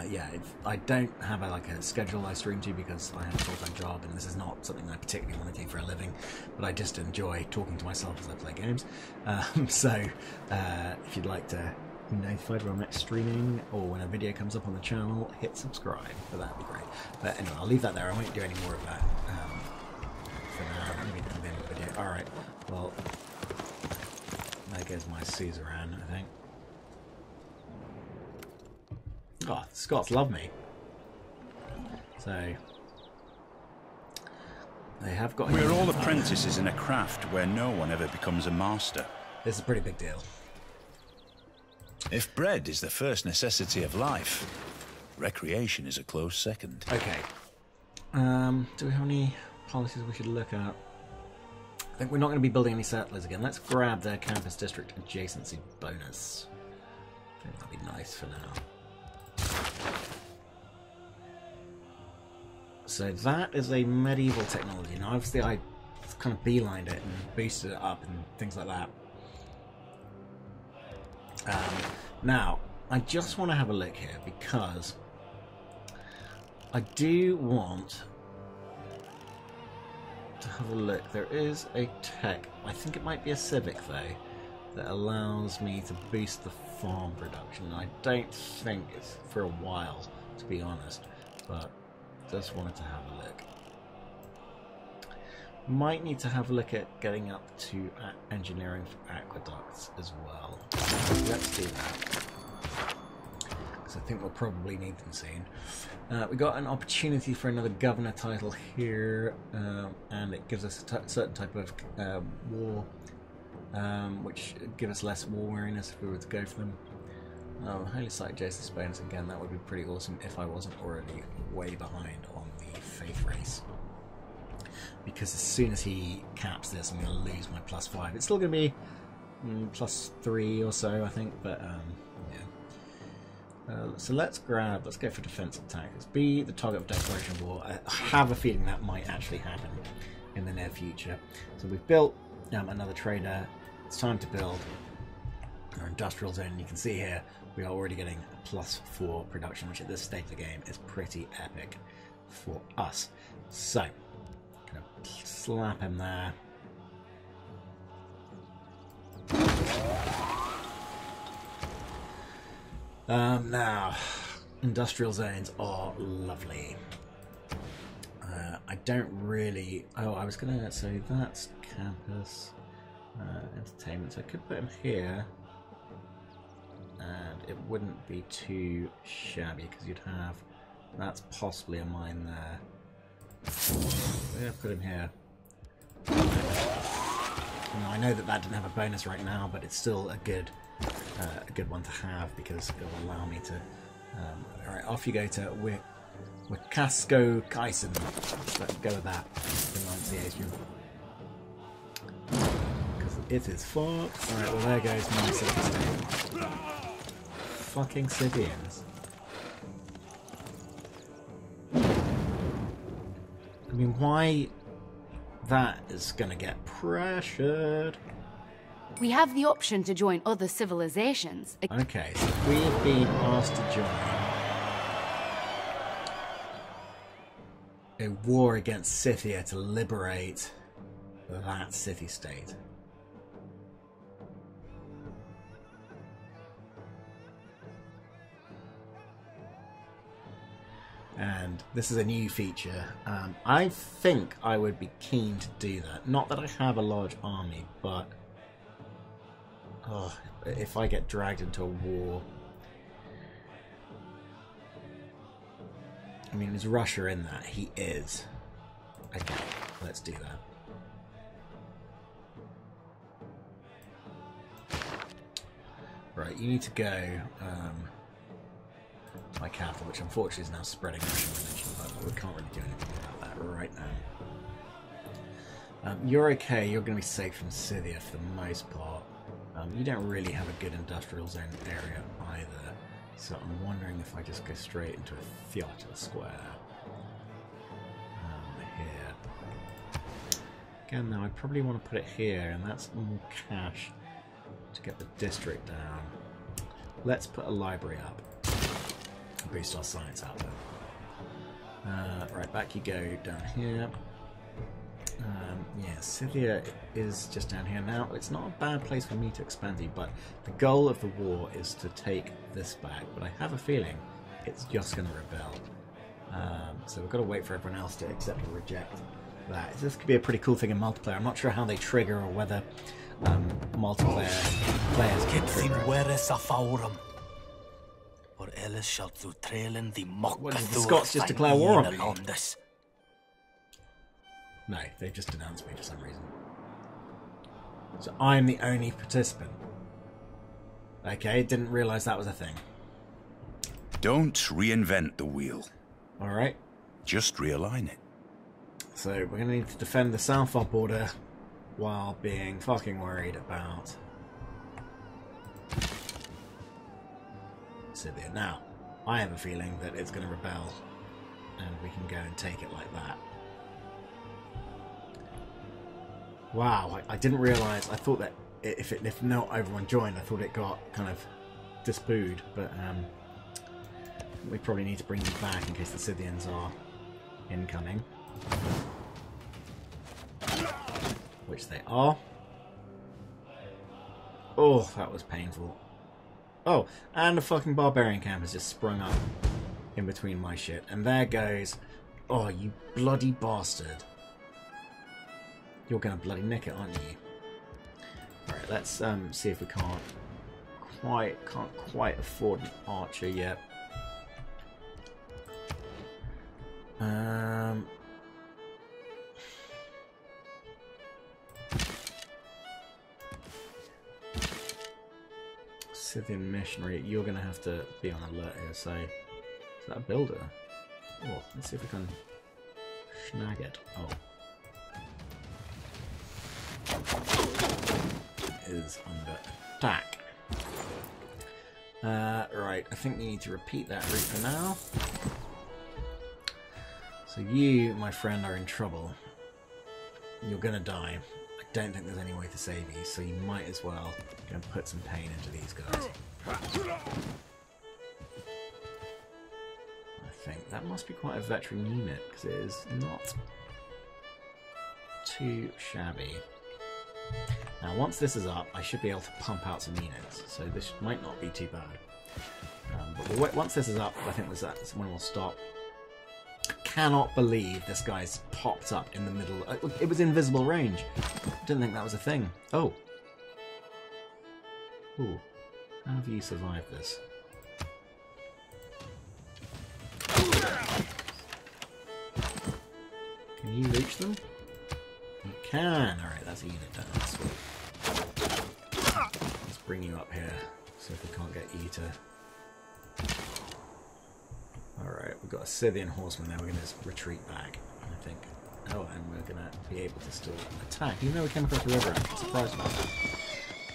yeah, I don't have a schedule I stream to because I have a full-time job and this is not something I particularly want to do for a living, but I just enjoy talking to myself as I play games. So if you'd like to be notified when I'm next streaming or when a video comes up on the channel, hit subscribe, but that'd be great. But anyway, I'll leave that there. I won't do any more of that for now. Maybe at the end of the video. Alright, well, there goes my suzerain, I think. Oh, the Scots love me. So they have got... We're all apprentices in a craft where no one ever becomes a master. This is a pretty big deal. If bread is the first necessity of life, recreation is a close second. Okay. Do we have any policies we should look at? I think we're not going to be building any settlers again. Let's grab their campus district adjacency bonus. I think that'd be nice for now. So that is a medieval technology. Now obviously I kind of beelined it and boosted it up and things like that. Now, I just want to have a look here because I do want to have a look. There is a tech, I think it might be a civic though, that allows me to boost the farm production. I don't think it's for a while, to be honest, but just wanted to have a look. Might need to have a look at getting up to engineering for aqueducts as well. Let's do that, because I think we'll probably need them soon. We got an opportunity for another governor title here, and it gives us a certain type of war, which give us less war weariness if we were to go for them. Highly cite Jason's bonus again. That would be pretty awesome if I wasn't already way behind on the faith race. Because as soon as he caps this, I'm going to lose my +5. It's still going to be +3 or so, I think, but yeah. So let's go for defensive tactics. Be the target of declaration of war. I have a feeling that might actually happen in the near future. So we've built another trader. It's time to build our industrial zone. And you can see here we are already getting a +4 production, which at this stage of the game is pretty epic for us. So slap him there. Now, industrial zones are lovely. I don't really... Oh, I was gonna... So that's campus entertainment. So I could put him here, and it wouldn't be too shabby because you'd have... That's possibly a mine there. We're going to put him here. Now, I know that that didn't have a bonus right now, but it's still a good one to have because it will allow me to. Alright, off you go to Wakasko Kaisen. Let's go with that. Pronunciation. Because it is fucked. Alright, well there goes my city. Fucking Scythians. I mean, why that is gonna get pressured? We have the option to join other civilizations. Okay, so we have been asked to join a war against Scythia to liberate that city-state. And this is a new feature. I think I would be keen to do that. Not that I have a large army, but if I get dragged into a war... I mean, is Russia in that? He is. Okay, let's do that. Right, you need to go my capital, which unfortunately is now spreading Russian religion, but we can't really do anything about that right now. You're okay, you're going to be safe from Scythia for the most part. You don't really have a good industrial zone area either, so I'm wondering if I just go straight into a theatre square. Here. Again, though, I probably want to put it here, and that's more cash to get the district down. Let's put a library up. Boost our science output. Right, back you go down here. Yeah, Scythia is just down here now. It's not a bad place for me to expand to, but the goal of the war is to take this back. But I have a feeling it's just going to rebel. So we've got to wait for everyone else to accept or reject that. This could be a pretty cool thing in multiplayer. I'm not sure how they trigger or whether multiplayer players can trigger it. What did the Scots just declare war on me? No, they've just denounced me for some reason. So I'm the only participant. Okay, didn't realise that was a thing. Don't reinvent the wheel. Alright. Just realign it. So we're going to need to defend the Southall border while being fucking worried about Scythia. Now, I have a feeling that it's going to rebel and we can go and take it like that. Wow, I didn't realise. I thought that if not everyone joined, I thought it got kind of disbooed, but we probably need to bring them back in case the Scythians are incoming. Which they are. Oh, that was painful. Oh, and a fucking barbarian camp has just sprung up in between my shit. And there goes... Oh, you bloody bastard. You're gonna bloody nick it, aren't you? Alright, let's see if we can't quite afford an archer yet. Scythian missionary, you're gonna have to be on alert here, so is that a builder? Oh, let's see if we can snag it. Oh. Is under attack. Right, I think we need to repeat that route for now. So you, my friend, are in trouble. You're gonna die. I don't think there's any way to save you, so you might as well go and put some pain into these guys. I think that must be quite a veteran unit, because it is not too shabby. Now, once this is up, I should be able to pump out some units, so this might not be too bad. But once this is up, I think that's when we'll stop. I cannot believe this guy's popped up in the middle. It was invisible range. I didn't think that was a thing. Oh. Ooh. How have you survived this? Can you reach them? You can. Alright, that's a unit down. Sweet. Let's bring you up here. See if we can't get you to... Alright, we've got a Scythian horseman there. We're going to just retreat back, I think. Oh, and we're going to be able to still attack. Even though we came across the river, I'm surprised about that.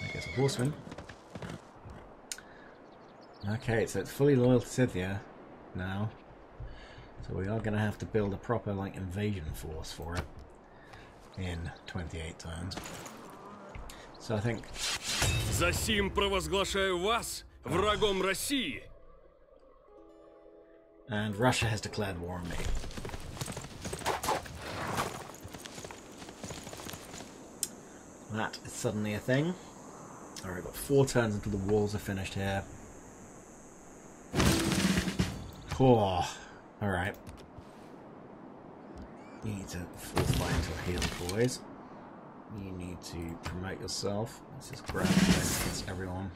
I guess a horseman. Okay, so it's fully loyal to Scythia now. So we are going to have to build a proper like invasion force for it in 28 turns. So I think... Засим провозглашаю вас врагом России. And Russia has declared war on me. That is suddenly a thing. Alright, we've got 4 turns until the walls are finished here. Oh, alright. You need to fortify into a heal, boys. You need to promote yourself. Let's just grab this against everyone.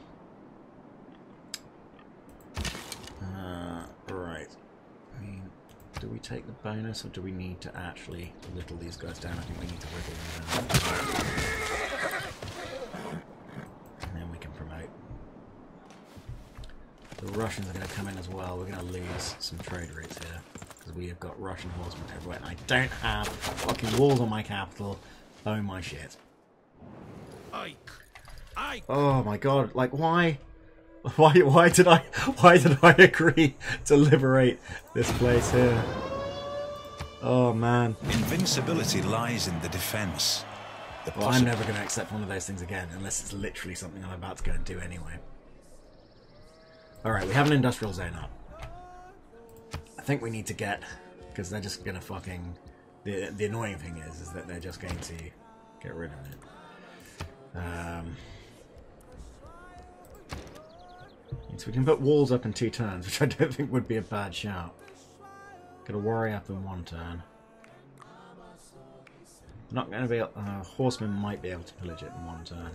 Right. I mean, do we take the bonus or do we need to actually whittle these guys down? I think we need to whittle them down. And then we can promote. The Russians are going to come in as well. We're going to lose some trade routes here. Because we have got Russian horsemen everywhere. And I don't have fucking walls on my capital. Oh my shit. Oh my god, like why did I agree to liberate this place here? Oh man. Invincibility lies in the defense. Well, I'm never going to accept one of those things again unless it's literally something I'm about to go and do anyway. Alright, we have an industrial zone up. I think we need to get, because they're just going to fucking... The annoying thing is that they're just going to get rid of it. So we can put walls up in 2 turns, which I don't think would be a bad shout. Got a warrior up in 1 turn. Not going to be... horseman might be able to pillage it in 1 turn.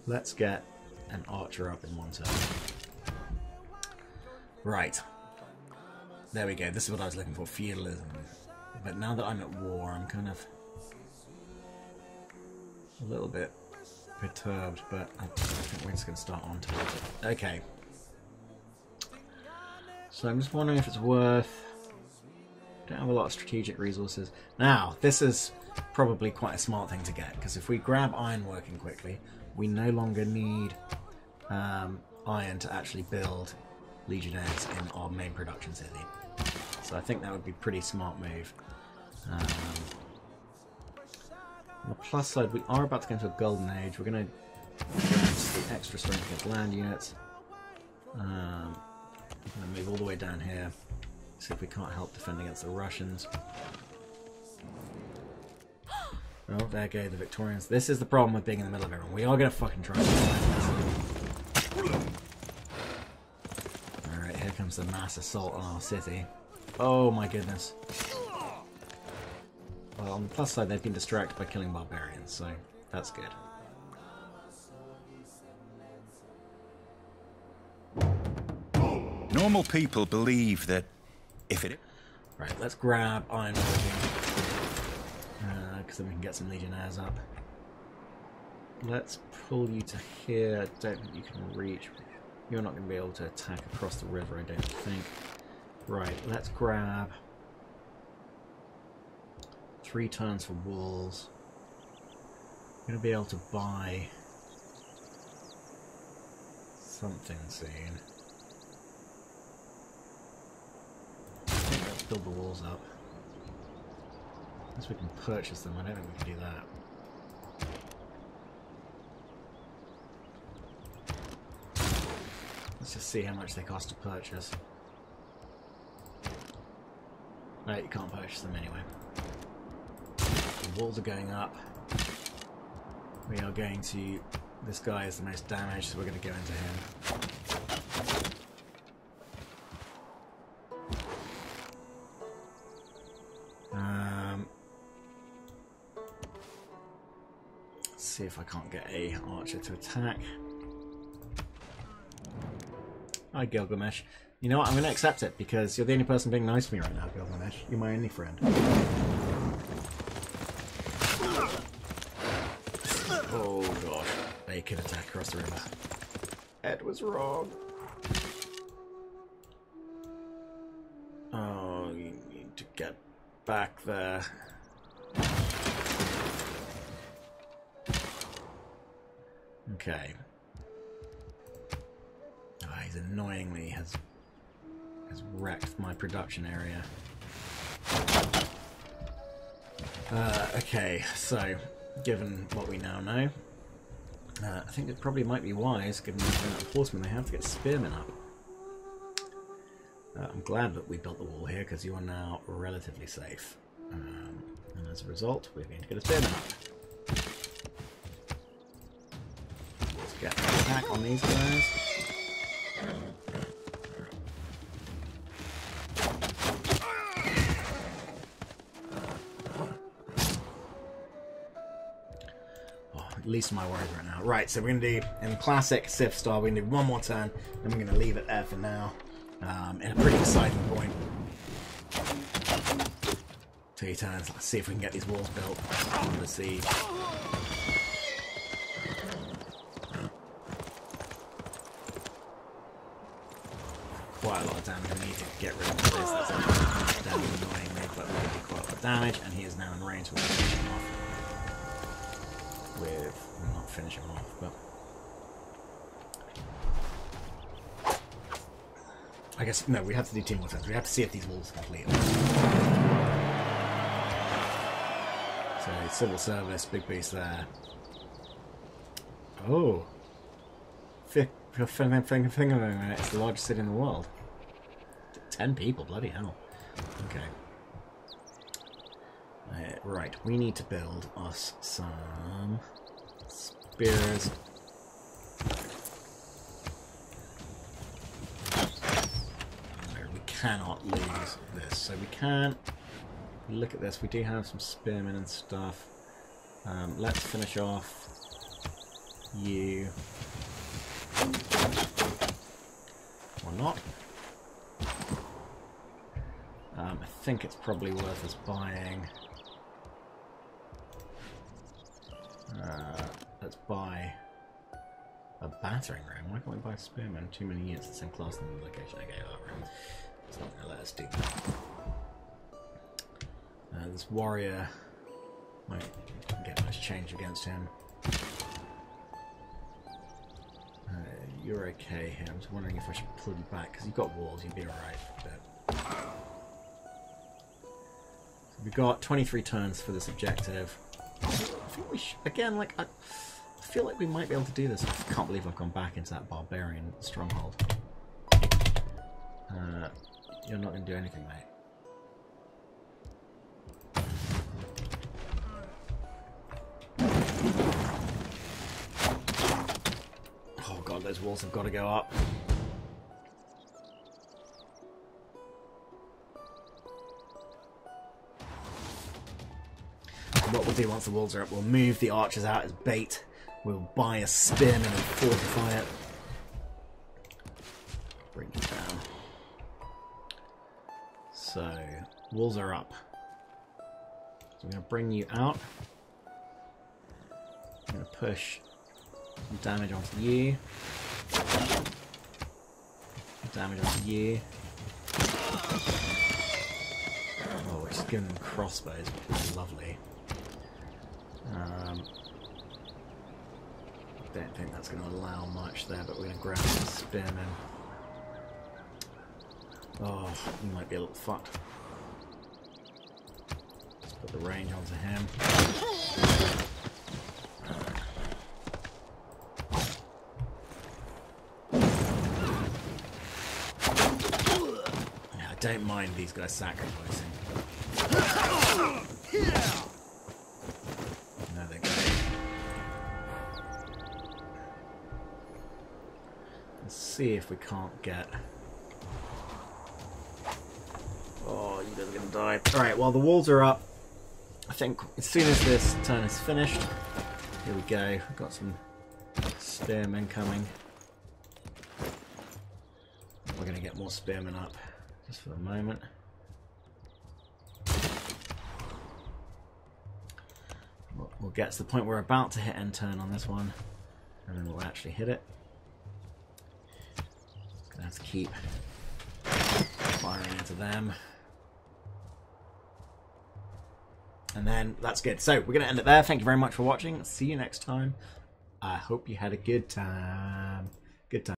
Let's get an archer up in 1 turn. Right. There we go. This is what I was looking for. Feudalism. But now that I'm at war, I'm kind of a little bit perturbed, but I think we're just going to start on to it. Okay. So I'm just wondering if it's worth... Don't have a lot of strategic resources. Now, this is probably quite a smart thing to get, because if we grab iron working quickly, we no longer need iron to actually build legionnaires in our main production city. So I think that would be a pretty smart move. On the plus side, we are about to go into a golden age. We're going to grab the extra strength against land units. I'm going to move all the way down here. See if we can't help defend against the Russians. Oh, there go the Victorians. This is the problem with being in the middle of everyone. We are going to fucking try to... Alright, here comes the mass assault on our city. Oh my goodness. Well, on the plus side, they've been distracted by killing barbarians, so that's good. Normal people believe that if it... Right, let's grab ironworking, because then we can get some legionnaires up. Let's pull you to here. I don't think you can reach. You're not going to be able to attack across the river, I don't think. Right, let's grab 3 turns for walls. I'm going to be able to buy something soon. Let's build the walls up. Unless we can purchase them, I don't think we can do that. Let's just see how much they cost to purchase. No, you can't purchase them anyway. The walls are going up. We are going to... This guy is the most damaged, so we're going to go into him. Let's see if I can't get a archer to attack. Hi, Gilgamesh. You know what? I'm going to accept it because you're the only person being nice to me right now, Gilgamesh. You're my only friend. they could attack across the river. Ed was wrong. Oh, you need to get back there. Okay. Oh, he's annoyingly has wrecked my production area. Okay, so given what we now know, I think it probably might be wise, given the amount of horsemen they have, to get spearmen up. I'm glad that we built the wall here, because you are now relatively safe. And as a result, we're going to get a spearman up. Let's get an attack on these guys. At least my worries right now. Right, so we're going to do, in classic Sith style, we're going to do one more turn, then we're going to leave it there for now. In a pretty exciting point. 2 turns, let's see if we can get these walls built under the siege. Quite a lot of damage. We need to get rid of this. That's damage annoyingly, but we do quite a lot of damage, and he is now in range. We'll finish him off. We'll not finish him off, but I guess no. We have to do 2 more turns. We have to see if these walls are complete. So civil service, big boost there. Oh, it's the largest city in the world. 10 people, bloody hell. Okay. Right, we need to build us some spears. We cannot lose this, so we can't. Look at this, we do have some spearmen and stuff. Let's finish off you. Or not. I think it's probably worth us buying. Let's buy a battering ram. Why can't we buy a spearman? Too many units, the same class in the location. Okay, alright. It's not going to let us do that. This warrior might get much change against him. You're okay here. I'm just wondering if I should pull you back, because you've got walls, you'd be alright for a bit. So we've got 23 turns for this objective. I think we should, again, like, I feel like we might be able to do this. I can't believe I've gone back into that barbarian stronghold. You're not going to do anything, mate. Oh god, those walls have got to go up. What we'll do once the walls are up, we'll move the archers out as bait. We'll buy a spearman and fortify it. Bring it down. So, walls are up. So I'm going to bring you out. I'm going to push some damage onto you. Damage onto you. Oh, we're just giving them crossbows, which is lovely. I don't think that's going to allow much there, but we're going to grab some spearmen. Oh, he might be a little fucked. Let's put the range onto him. Yeah, I don't mind these guys sacrificing. There they go. Let's see if we can't get... Oh, you guys are going to die. Alright, well, the walls are up. I think as soon as this turn is finished... Here we go. We've got some spearmen coming. We're going to get more spearmen up. Just for the moment. We'll get to the point we're about to hit end turn on this one. And then we'll actually hit it. Gonna have to keep firing into them. And then that's good. So we're going to end it there. Thank you very much for watching. See you next time. I hope you had a good time. Good time.